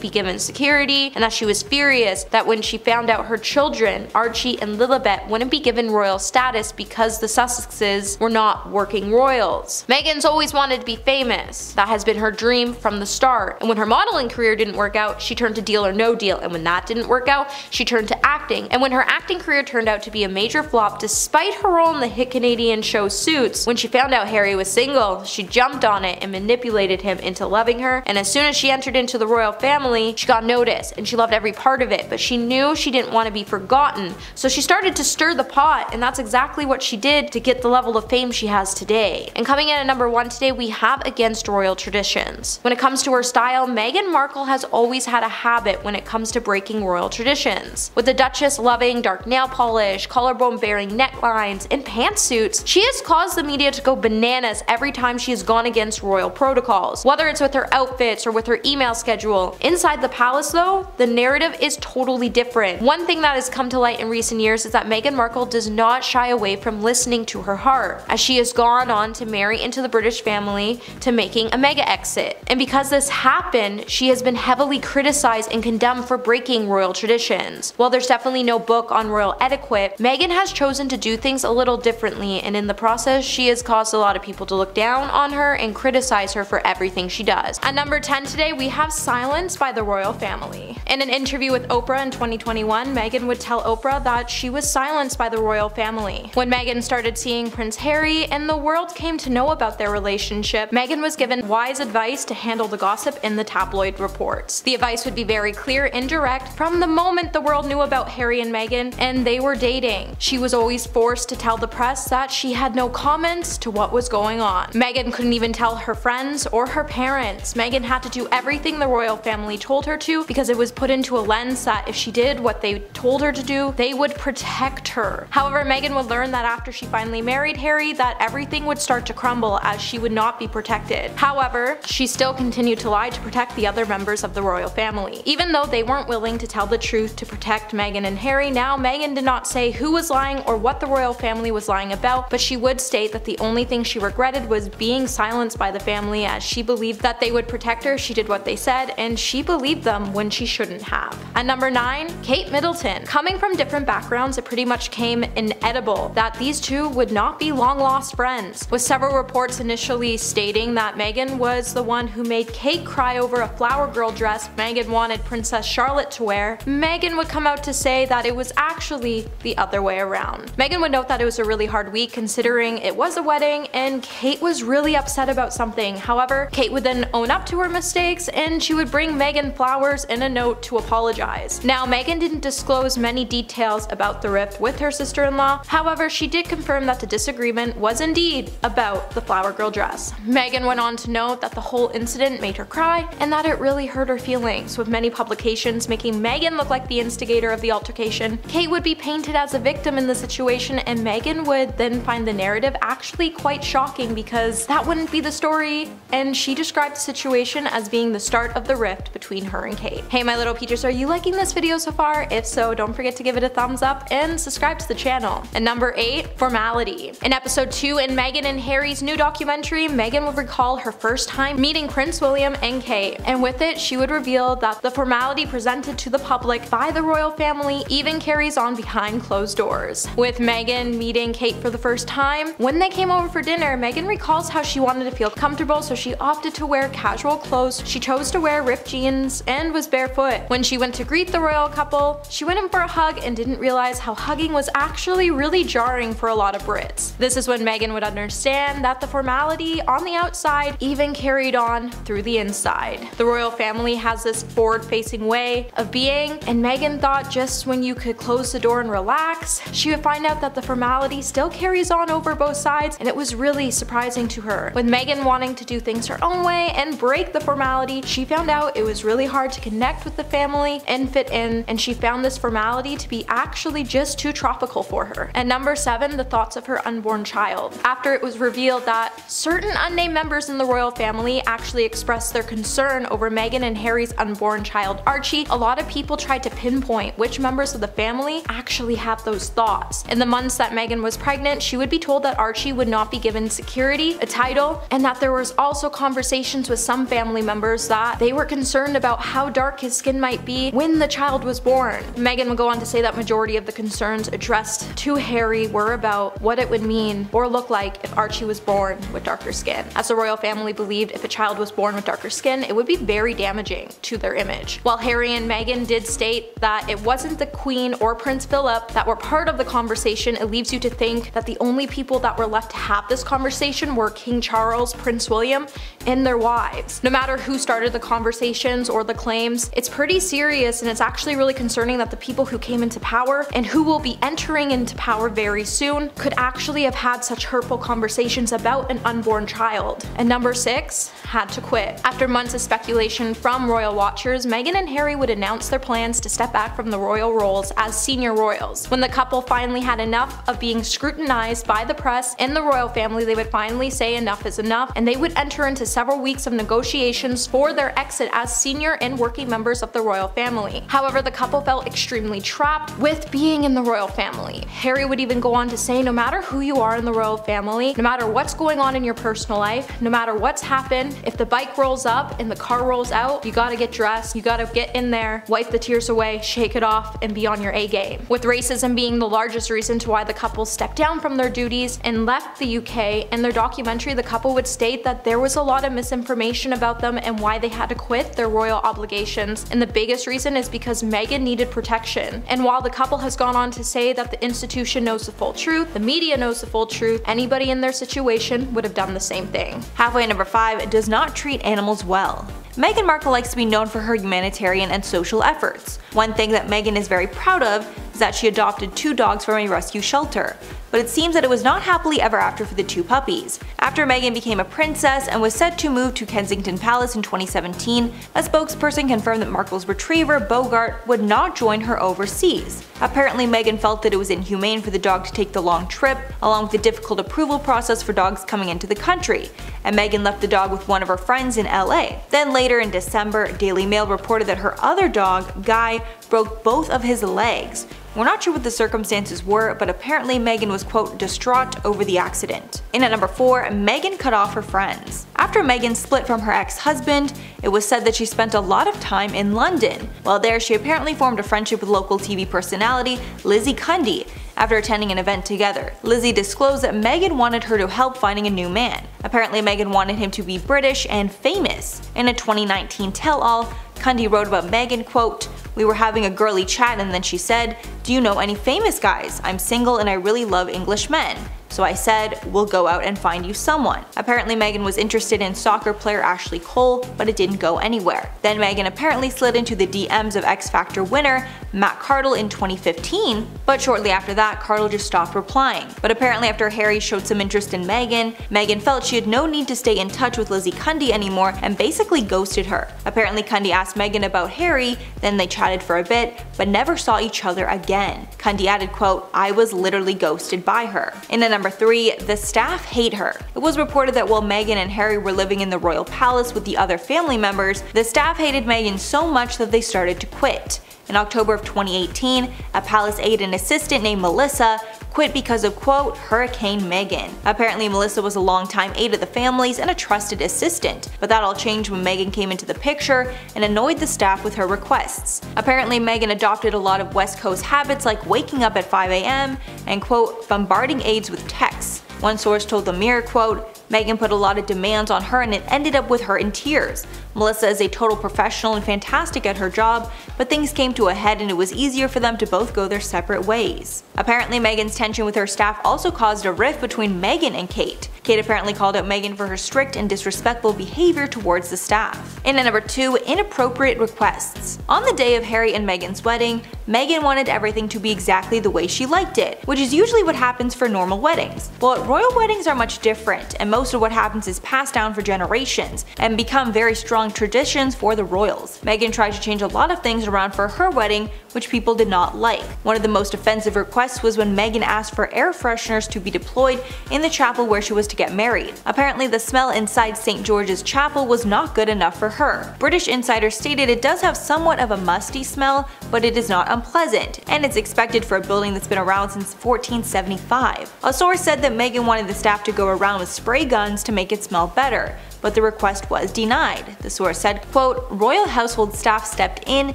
be given security, and that she was furious that when she found out her children, Archie and Lilibet, wouldn't be given royal status because the Sussexes were not working royals. Meghan's always wanted to be famous. That has been her dream from the start, and when her modeling career didn't work out, she turned to Deal or No Deal, and when that didn't work out, she turned to acting, and when her acting career turned out to be a major flop despite her role in the hit Canadian show Suits, when she found out Harry was single, she jumped on it and manipulated him into loving her, and as soon as she entered into the royal family, she got noticed and she loved every part of it, but she knew she didn't want to be forgotten, so she started to stir the pot, and that's exactly what she did to get the level of fame she has today. And coming in at number 1 today, we have Against Royal Traditions. When it comes to her style, Meghan Markle has always had a habit when it comes to breaking royal traditions. With the Duchess loving dark nail polish, collarbone bearing necklines, and pantsuits, she has caused the media to go bananas every time she has gone against royal protocols, whether it's with her outfits or with her email schedule. Inside the palace though, the narrative is totally different. One thing that has come to light in recent years is that Meghan Markle does not shy away from listening to her heart, as she has gone on to marry into the British family to making a mega exit. And because this happened, she has been heavily criticized and condemned for breaking royal traditions. While there's definitely no book on royal etiquette, Meghan has chosen to do things a little differently, and in the process she has caused a lot of people to look down on her and criticize her for everything she does. At number 10 today we have silence by the royal family. In an interview with Oprah in 2021, Meghan would tell Oprah that she was silenced by the royal family. When Meghan started seeing Prince Harry and the world came to know about their relationship, Meghan was given wise advice to handle the gossip in the tabloid reports. The advice would be very clear and direct from the moment the world knew about Harry and Meghan and they were dating. She was always forced to tell the press that she had no comments to what was going on. Meghan couldn't even tell her friends or her parents. Meghan had to do everything the royal family told her to because it was put into a lens that if she did what they told her to do, they would protect her. However, Meghan would learn that after she finally married Harry that everything would start to crumble as she would not be protected. However, she still continued to lie to protect the other members of the royal family. Even though they weren't willing to tell the truth to protect Meghan and Harry, now Meghan did not say who was lying or what the royal family was lying about, but she would state that the only thing she regretted was being silenced by the family, as she believed that they would protect her. She did what they said and she believed them when she shouldn't have. At number 9, Kate Middleton. Coming from different backgrounds, it pretty much came inevitable that these two would not be long lost friends, with several reports initially stating that Meghan was the one who made Kate cry over a flower girl dress Meghan wanted Princess Charlotte to wear. Meghan would come out to say that it was actually the other way around. Meghan would note that it was a really hard week considering it was a wedding and Kate was really upset about something. However, Kate would then own up to her mistakes and she would bring Meghan flowers and a note to apologize. Now, Meghan didn't disclose many details about the rift with her sister-in-law. However, she did confirm that the disagreement was indeed about the flower girl dress. Meghan went on to note that the whole incident made her cry and that it really hurt her feelings, with many publications making Meghan look like the instigator of the altercation. Kate would be painted as a victim in the situation and Meghan would then find the narrative actually quite shocking because that wouldn't be the story, and she described the situation as being the start of the rift between her and Kate. Hey my little peaches, are you liking this video so far? If so, don't forget to give it a thumbs up and subscribe to the channel. And number 8, formality. In episode 2 in Meghan and Harry's new documentary, Meghan would recall her first time meeting Prince William and Kate, and with it she would reveal that the formality presented to the public by the royal family even carries on behind closed doors. With Meghan meeting Kate for the first time, when they came over for dinner, Meghan recalls how she wanted to feel comfortable, so she opted to wear casual clothes. She chose to wear ripped jeans and was barefoot. When she went to greet the royal couple, she went in for a hug and didn't realize how hugging was actually really jarring for a lot of Brits. This is when Meghan would understand that the formality on the outside even carried on through the inside. The royal family has this forward-facing way of being, and Meghan thought just when you could close the door and relax, she would find out that the formality still carries on over both sides, and it was really surprising to her. With Meghan wanting to do things her own way and break the formality, she found out it was really hard to connect with the family and fit in, and she found this formality to be actually just too tropical for her. And number 7, the thoughts of her unborn child. After it was revealed that certain unnamed members in the royal family actually expressed their concern over Meghan and Harry's unborn child Archie, a lot of people tried to pinpoint which members of the family actually have those thoughts. In the months that Meghan was pregnant, she would be told that Archie would not be given security, a title, and that there was also conversations with some family members that they were concerned about how dark his skin might be when the child was born. Meghan would go on to say that majority of the concerns addressed to Harry were about what it would mean or look like if Archie was born with darker skin, as the royal family believed if a child was born with darker skin, it would be very damaging to their image. While Harry and Meghan did state that it wasn't the Queen or Prince Philip that were part of the conversation, it leaves you to think that the only people that were left to have this conversation were King Charles, Prince William, and their wives. No matter who started the conversations or the claims, it's pretty serious, and it's actually really concerning that the people who came into power and who will be entering into power very soon could actually have had such hurtful conversations about an unborn child. And number 6, had to quit. After months of speculation from royal watchers, Meghan and Harry would announce their plans to step back from the royal roles as senior royals. When the couple finally had enough of being scrutinized by the press and the royal family, they would finally say enough is enough, and they would enter into several weeks of negotiations for their exit as senior and working members of the royal family. However, the couple felt extremely trapped with being in the royal family. Harry would even go on to say, no matter who you are in the royal family, no matter what's going on in your personal life, no matter what's happened, if the bike rolls up and the car rolls out, you gotta get dressed, you gotta get in there, wipe the tears away, shake it off, off and be on your A game. With racism being the largest reason to why the couple stepped down from their duties and left the UK, in their documentary the couple would state that there was a lot of misinformation about them and why they had to quit their royal obligations, and the biggest reason is because Meghan needed protection. And while the couple has gone on to say that the institution knows the full truth, the media knows the full truth, anybody in their situation would have done the same thing. Halfway at number 5, does not treat animals well. Meghan Markle likes to be known for her humanitarian and social efforts. One thing that Meghan is very proud of is that she adopted 2 dogs from a rescue shelter, but it seems that it was not happily ever after for the 2 puppies. After Meghan became a princess and was set to move to Kensington Palace in 2017, a spokesperson confirmed that Markle's retriever, Bogart, would not join her overseas. Apparently Meghan felt that it was inhumane for the dog to take the long trip, along with the difficult approval process for dogs coming into the country, and Meghan left the dog with one of her friends in LA. Then later in December, Daily Mail reported that her other dog, Guy, broke both of his legs. We're not sure what the circumstances were, but apparently Meghan was quote distraught over the accident. In at number 4, Meghan cut off her friends. After Meghan split from her ex-husband, it was said that she spent a lot of time in London. While there, she apparently formed a friendship with local TV personality Lizzie Cundy. After attending an event together, Lizzie disclosed that Meghan wanted her to help finding a new man. Apparently Meghan wanted him to be British and famous. In a 2019 tell-all, Cundy wrote about Meghan, quote, "We were having a girly chat and then she said, 'Do you know any famous guys? I'm single and I really love English men.' So I said, we'll go out and find you someone." Apparently Meghan was interested in soccer player Ashley Cole, but it didn't go anywhere. Then Meghan apparently slid into the DMs of X Factor winner Matt Cardle in 2015, but shortly after that Cardle just stopped replying. But apparently after Harry showed some interest in Meghan, Meghan felt she had no need to stay in touch with Lizzie Cundy anymore and basically ghosted her. Apparently Cundy asked Meghan about Harry, then they chatted for a bit, but never saw each other again. Cundy added, quote, "I was literally ghosted by her." In the number 3, the staff hate her. It was reported that while Meghan and Harry were living in the royal palace with the other family members, the staff hated Meghan so much that they started to quit. In October of 2018, a palace aide and assistant named Melissa quit because of, quote, Hurricane Meghan. Apparently Melissa was a longtime aide of the family's and a trusted assistant, but that all changed when Meghan came into the picture and annoyed the staff with her requests. Apparently Meghan adopted a lot of West Coast habits like waking up at 5 a.m. and, quote, bombarding aides with texts. One source told the Mirror, quote, "Meghan put a lot of demands on her and it ended up with her in tears. Melissa is a total professional and fantastic at her job, but things came to a head and it was easier for them to both go their separate ways." Apparently Meghan's tension with her staff also caused a rift between Meghan and Kate. Kate apparently called out Meghan for her strict and disrespectful behavior towards the staff. In at number 2, Inappropriate Requests. On the day of Harry and Meghan's wedding, Meghan wanted everything to be exactly the way she liked it, which is usually what happens for normal weddings. But royal weddings are much different, and most of what happens is passed down for generations and become very strong traditions for the royals. Meghan tried to change a lot of things around for her wedding, which people did not like. One of the most offensive requests was when Meghan asked for air fresheners to be deployed in the chapel where she was to get married. Apparently the smell inside St. George's Chapel was not good enough for her. British insiders stated it does have somewhat of a musty smell, but it is not unpleasant, and it's expected for a building that's been around since 1475. A source said that Meghan wanted the staff to go around with spray guns to make it smell better, but the request was denied. The source said, quote, "Royal household staff stepped in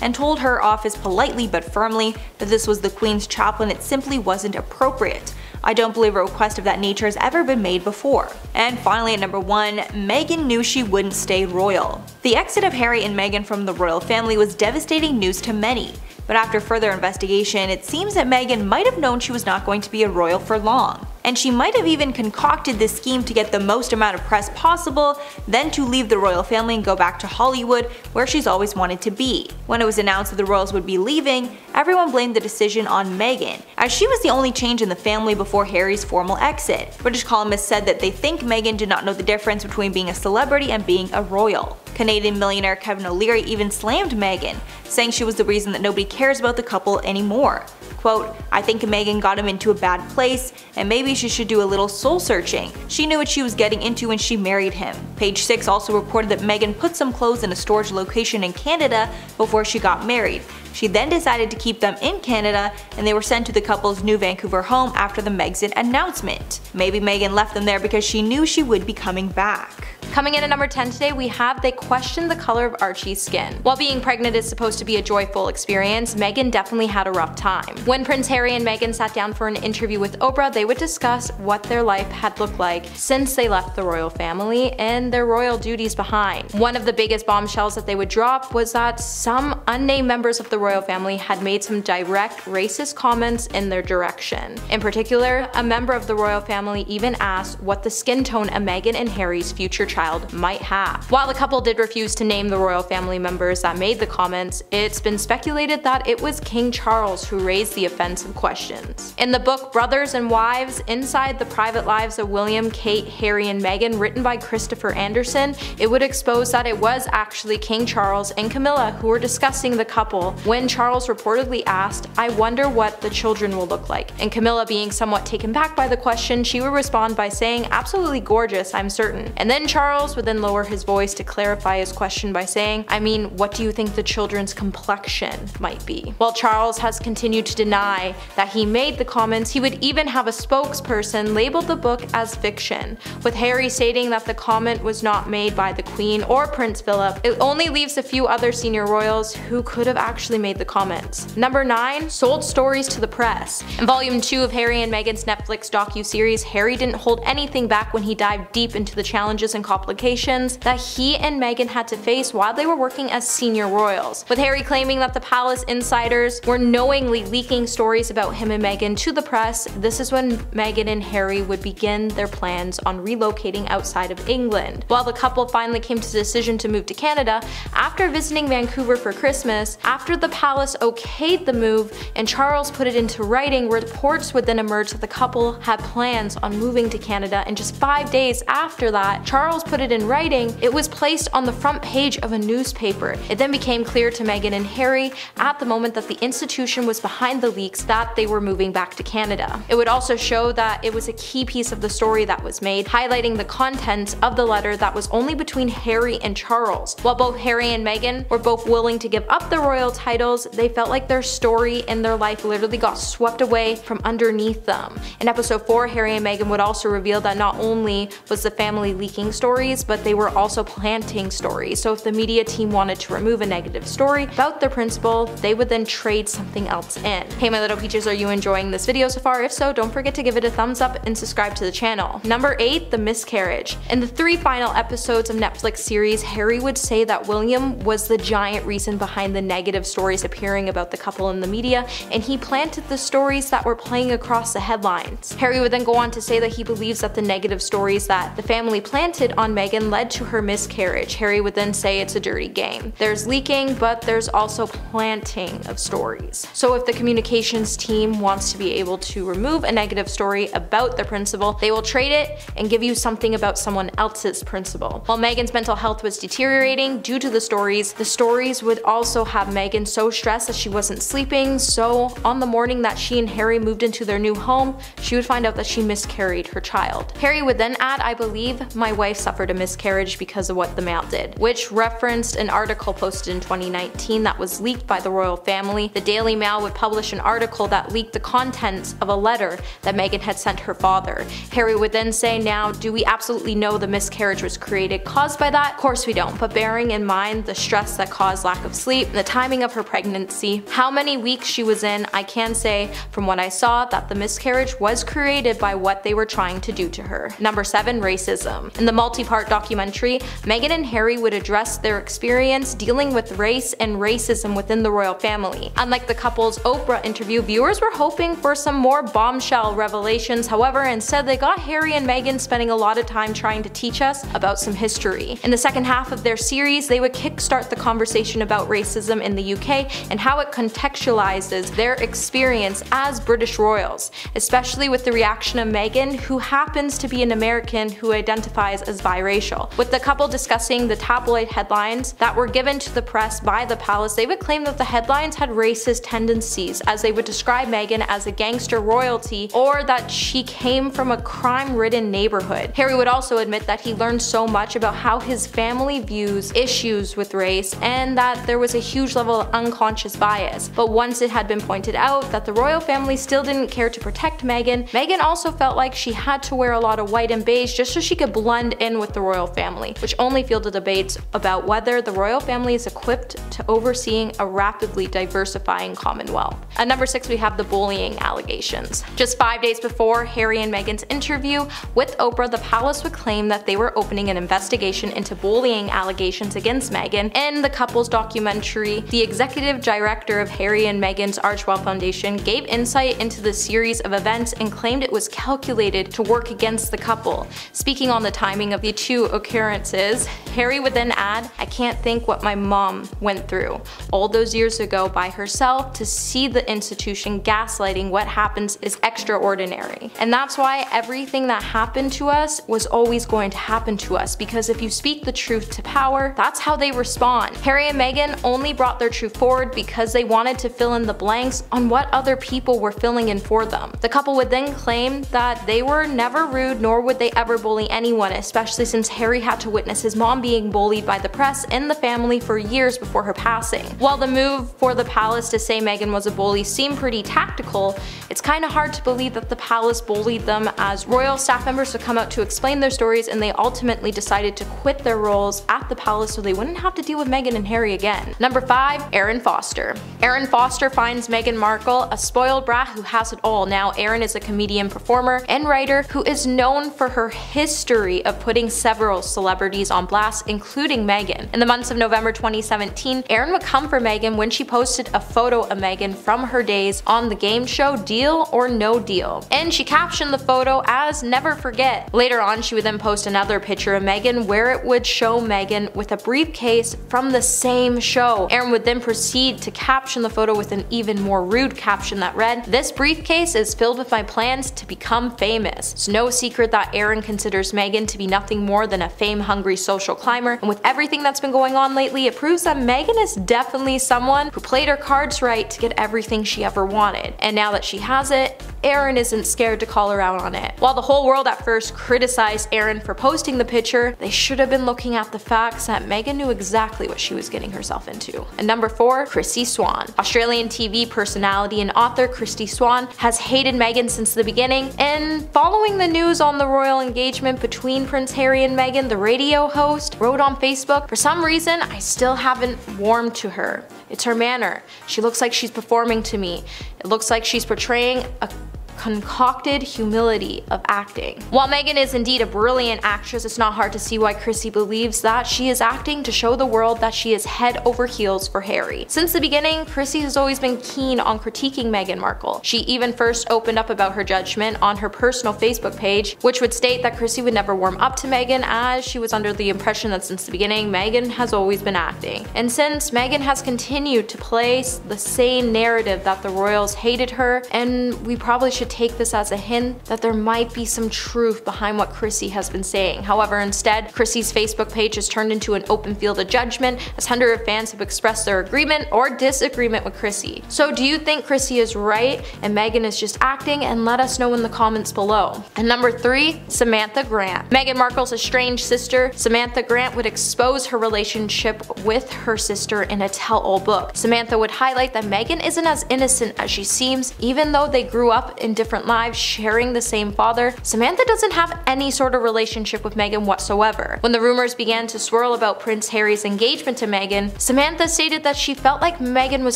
and told her office politely but firmly that this was the Queen's chapel and it simply wasn't appropriate. I don't believe a request of that nature has ever been made before." And finally at number 1, Meghan knew she wouldn't stay royal. The exit of Harry and Meghan from the royal family was devastating news to many. But after further investigation, it seems that Meghan might have known she was not going to be a royal for long. And she might have even concocted this scheme to get the most amount of press possible, then to leave the royal family and go back to Hollywood, where she's always wanted to be. When it was announced that the royals would be leaving, everyone blamed the decision on Meghan, as she was the only change in the family before Harry's formal exit. British columnists said that they think Meghan did not know the difference between being a celebrity and being a royal. Canadian millionaire Kevin O'Leary even slammed Meghan, saying she was the reason that nobody cares about the couple anymore. Quote, "I think Meghan got him into a bad place, and maybe she should do a little soul searching. She knew what she was getting into when she married him." Page 6 also reported that Meghan put some clothes in a storage location in Canada before she got married. She then decided to keep them in Canada, and they were sent to the couple's new Vancouver home after the Megxit announcement. Maybe Meghan left them there because she knew she would be coming back. Coming in at number 10 today, we have they question the color of Archie's skin. While being pregnant is supposed to be a joyful experience, Meghan definitely had a rough time. When Prince Harry and Meghan sat down for an interview with Oprah, they would discuss what their life had looked like since they left the royal family and their royal duties behind. One of the biggest bombshells that they would drop was that some unnamed members of the royal family had made some direct racist comments in their direction. In particular, a member of the royal family even asked what the skin tone of Meghan and Harry's future child might have. While the couple did refuse to name the royal family members that made the comments, it's been speculated that it was King Charles who raised the offensive questions. In the book Brothers and Wives: Inside the Private Lives of William, Kate, Harry and Meghan, written by Christopher Anderson, it would expose that it was actually King Charles and Camilla who were discussing the couple when Charles reportedly asked, "I wonder what the children will look like," and Camilla, being somewhat taken back by the question, she would respond by saying, "Absolutely gorgeous, I'm certain." And then Charles would then lower his voice to clarify his question by saying, "I mean, what do you think the children's complexion might be?" While Charles has continued to deny that he made the comments, he would even have a spokesperson label the book as fiction, with Harry stating that the comment was not made by the Queen or Prince Philip. It only leaves a few other senior royals who could have actually made the comments. Number 9. Sold stories to the press. In Volume 2 of Harry and Meghan's Netflix docu-series, Harry didn't hold anything back when he dived deep into the challenges and complications that he and Meghan had to face while they were working as senior royals, with Harry claiming that the palace insiders were knowingly leaking stories about him and Meghan to the press. This is when Meghan and Harry would begin their plans on relocating outside of England. While the couple finally came to the decision to move to Canada, after visiting Vancouver for Christmas, after the palace okayed the move and Charles put it into writing, reports would then emerge that the couple had plans on moving to Canada, and just 5 days after that, Charles put it in writing, it was placed on the front page of a newspaper. It then became clear to Meghan and Harry at the moment that the institution was behind the leaks that they were moving back to Canada. It would also show that it was a key piece of the story that was made, highlighting the contents of the letter that was only between Harry and Charles. While both Harry and Meghan were both willing to give up their royal titles, they felt like their story and their life literally got swept away from underneath them. In episode 4, Harry and Meghan would also reveal that not only was the family leaking stories, but they were also planting stories. So if the media team wanted to remove a negative story about their principal, they would then trade something else in. Hey my little peaches, are you enjoying this video so far? If so, don't forget to give it a thumbs up and subscribe to the channel. Number 8. The miscarriage. In the 3 final episodes of Netflix series, Harry would say that William was the giant reason behind the negative stories appearing about the couple in the media, and he planted the stories that were playing across the headlines. Harry would then go on to say that he believes that the negative stories that the family planted on Meghan led to her miscarriage. Harry would then say it's a dirty game. There's leaking, but there's also planting of stories. So if the communications team wants to be able to remove a negative story about their principal, they will trade it and give you something about someone else's principal. While Meghan's mental health was deteriorating due to the stories would also have Meghan so stressed that she wasn't sleeping, so on the morning that she and Harry moved into their new home, she would find out that she miscarried her child. Harry would then add, "I believe my wife suffered a miscarriage because of what the Mail did," which referenced an article posted in 2019 that was leaked by the royal family. The Daily Mail would publish an article that leaked the contents of a letter that Meghan had sent her father. Harry would then say, "Now, do we absolutely know the miscarriage was created caused by that? Of course we don't, but bearing in mind the stress that caused lack of sleep, the timing of her pregnancy, how many weeks she was in, I can say from what I saw that the miscarriage was created by what they were trying to do to her." Number 7. Racism. In the multi-part documentary, Meghan and Harry would address their experience dealing with race and racism within the royal family. Unlike the couple's Oprah interview, viewers were hoping for some more bombshell revelations. However, instead they got Harry and Meghan spending a lot of time trying to teach us about some history. In the second half of their series, they would kickstart the conversation about racism in the UK and how it contextualizes their experience as British royals, especially with the reaction of Meghan, who happens to be an American who identifies as biracial. With the couple discussing the tabloid headlines that were given to the press by the palace, they would claim that the headlines had racist tendencies, as they would describe Meghan as a gangster royalty or that she came from a crime-ridden neighborhood. Harry would also admit that he learned so much about how his family views issues with race and that there was a huge level of unconscious bias. But once it had been pointed out that the royal family still didn't care to protect Meghan, Meghan also felt like she had to wear a lot of white and beige just so she could blend in with the royal family, which only fueled debates about whether the royal family is equipped to overseeing a rapidly diversifying commonwealth. At number 6, we have the bullying allegations. Just 5 days before Harry and Meghan's interview with Oprah, the palace would claim that they were opening an investigation into bullying allegations against Meghan. In the couple's documentary, the executive director of Harry and Meghan's Archewell Foundation gave insight into the series of events and claimed it was calculated to work against the couple. Speaking on the timing of the two occurrences, Harry would then add, "I can't think what my mom went through all those years ago by herself. To see the institution gaslighting what happens is extraordinary." And that's why everything that happened to us was always going to happen to us, because if you speak the truth to power, that's how they respond. Harry and Meghan only brought their truth forward because they wanted to fill in the blanks on what other people were filling in for them. The couple would then claim that they were never rude, nor would they ever bully anyone, especially since Harry had to witness his mom being bullied by the press and the family for years before her passing. While the move for the palace to say Meghan was a bully seemed pretty tactical, it's kinda hard to believe that the palace bullied them, as royal staff members would come out to explain their stories, and they ultimately decided to quit their roles at the palace so they wouldn't have to deal with Meghan and Harry again. Number 5, Erin Foster. Erin Foster finds Meghan Markle a spoiled brat who has it all. Now, Erin is a comedian, performer, and writer who is known for her history of putting several celebrities on blast, including Meghan. In the months of November 2017, Erin would come for Meghan when she posted a photo of Meghan from her days on the game show Deal or No Deal, and she captioned the photo as "Never Forget." Later on, she would then post another picture of Meghan where it would show Meghan with a briefcase from the same show. Erin would then proceed to caption the photo with an even more rude caption that read, "This briefcase is filled with my plans to become famous." It's no secret that Erin considers Meghan to be nothing more than a fame-hungry social climber, and with everything that's been going on lately, it proves that Meghan is definitely someone who played her cards right to get everything she ever wanted. And now that she has it, Erin isn't scared to call her out on it. While the whole world at first criticized Erin for posting the picture, they should have been looking at the facts that Meghan knew exactly what she was getting herself into. And number 4, Christy Swan. Australian TV personality and author Christy Swan has hated Meghan since the beginning, and following the news on the royal engagement between Prince Harry and Meghan, the radio host wrote on Facebook, "For some reason, I still haven't warmed to her. It's her manner. She looks like she's performing to me. It looks like she's portraying a concocted humility of acting." While Meghan is indeed a brilliant actress, it's not hard to see why Chrissy believes that she is acting to show the world that she is head over heels for Harry. Since the beginning, Chrissy has always been keen on critiquing Meghan Markle. She even first opened up about her judgment on her personal Facebook page, which would state that Chrissy would never warm up to Meghan, as she was under the impression that since the beginning, Meghan has always been acting. And since Meghan has continued to play the same narrative that the royals hated her, and we probably should take this as a hint that there might be some truth behind what Chrissy has been saying. However, instead, Chrissy's Facebook page has turned into an open field of judgment, as hundreds of fans have expressed their agreement or disagreement with Chrissy. So do you think Chrissy is right and Meghan is just acting? And let us know in the comments below. And number 3, Samantha Grant. Meghan Markle's estranged sister, Samantha Grant, would expose her relationship with her sister in a tell-all book. Samantha would highlight that Meghan isn't as innocent as she seems, even though they grew up in different lives sharing the same father. Samantha doesn't have any sort of relationship with Meghan whatsoever. When the rumors began to swirl about Prince Harry's engagement to Meghan, Samantha stated that she felt like Meghan was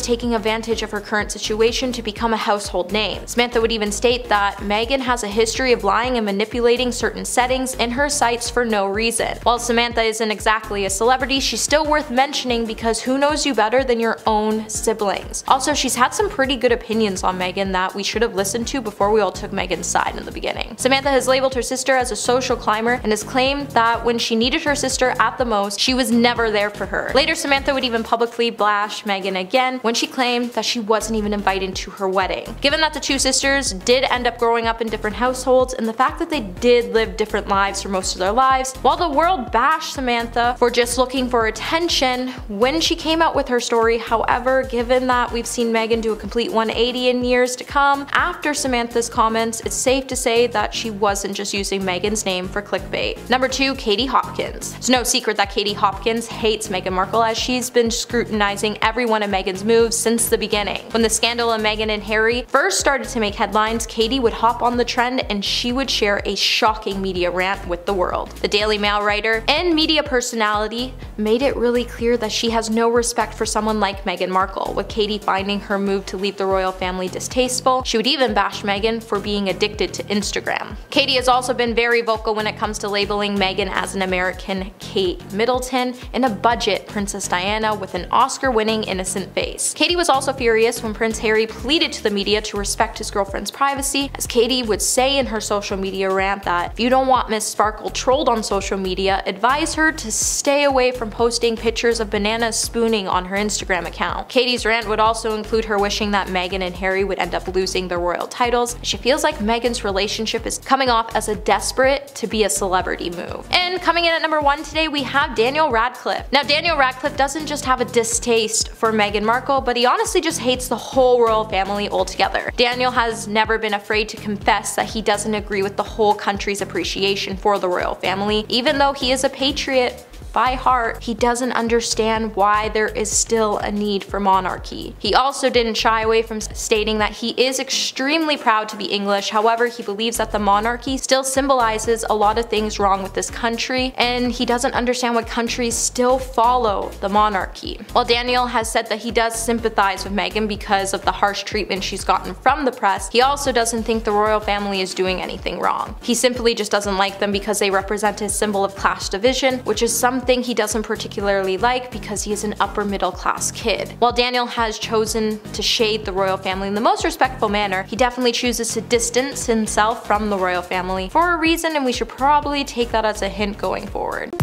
taking advantage of her current situation to become a household name. Samantha would even state that Meghan has a history of lying and manipulating certain settings in her sites for no reason. While Samantha isn't exactly a celebrity, she's still worth mentioning because who knows you better than your own siblings. Also, she's had some pretty good opinions on Meghan that we should have listened to before we all took Meghan's side in the beginning. Samantha has labeled her sister as a social climber and has claimed that when she needed her sister at the most, she was never there for her. Later, Samantha would even publicly bash Meghan again when she claimed that she wasn't even invited to her wedding. Given that the two sisters did end up growing up in different households, and the fact that they did live different lives for most of their lives, while the world bashed Samantha for just looking for attention when she came out with her story, however, given that we've seen Meghan do a complete 180 in years to come, after Samantha Samantha's comments, it's safe to say that she wasn't just using Meghan's name for clickbait. Number 2, Katie Hopkins. It's no secret that Katie Hopkins hates Meghan Markle, as she's been scrutinizing every one of Meghan's moves since the beginning. When the scandal of Meghan and Harry first started to make headlines, Katie would hop on the trend and she would share a shocking media rant with the world. The Daily Mail writer and media personality made it really clear that she has no respect for someone like Meghan Markle, with Katie finding her move to leave the royal family distasteful. She would even bash Meghan for being addicted to Instagram. Katie has also been very vocal when it comes to labeling Meghan as an American Kate Middleton and a budget Princess Diana with an Oscar-winning innocent face. Katie was also furious when Prince Harry pleaded to the media to respect his girlfriend's privacy, as Katie would say in her social media rant that if you don't want Miss Sparkle trolled on social media, advise her to stay away from posting pictures of bananas spooning on her Instagram account. Katie's rant would also include her wishing that Meghan and Harry would end up losing their royal titles. She feels like Meghan's relationship is coming off as a desperate to be a celebrity move. And coming in at number 1 today, we have Daniel Radcliffe. Now, Daniel Radcliffe doesn't just have a distaste for Meghan Markle, but he honestly just hates the whole royal family altogether. Daniel has never been afraid to confess that he doesn't agree with the whole country's appreciation for the royal family. Even though he is a patriot by heart, he doesn't understand why there is still a need for monarchy. He also didn't shy away from stating that he is extremely proud to be English. However, he believes that the monarchy still symbolizes a lot of things wrong with this country, and he doesn't understand why countries still follow the monarchy. While Daniel has said that he does sympathize with Meghan because of the harsh treatment she's gotten from the press, he also doesn't think the royal family is doing anything wrong. He simply just doesn't like them because they represent his symbol of class division, which is something he doesn't particularly like because he is an upper middle class kid. While Daniel has chosen to shade the royal family in the most respectful manner, he definitely chooses to distance himself from the royal family for a reason, and we should probably take that as a hint going forward.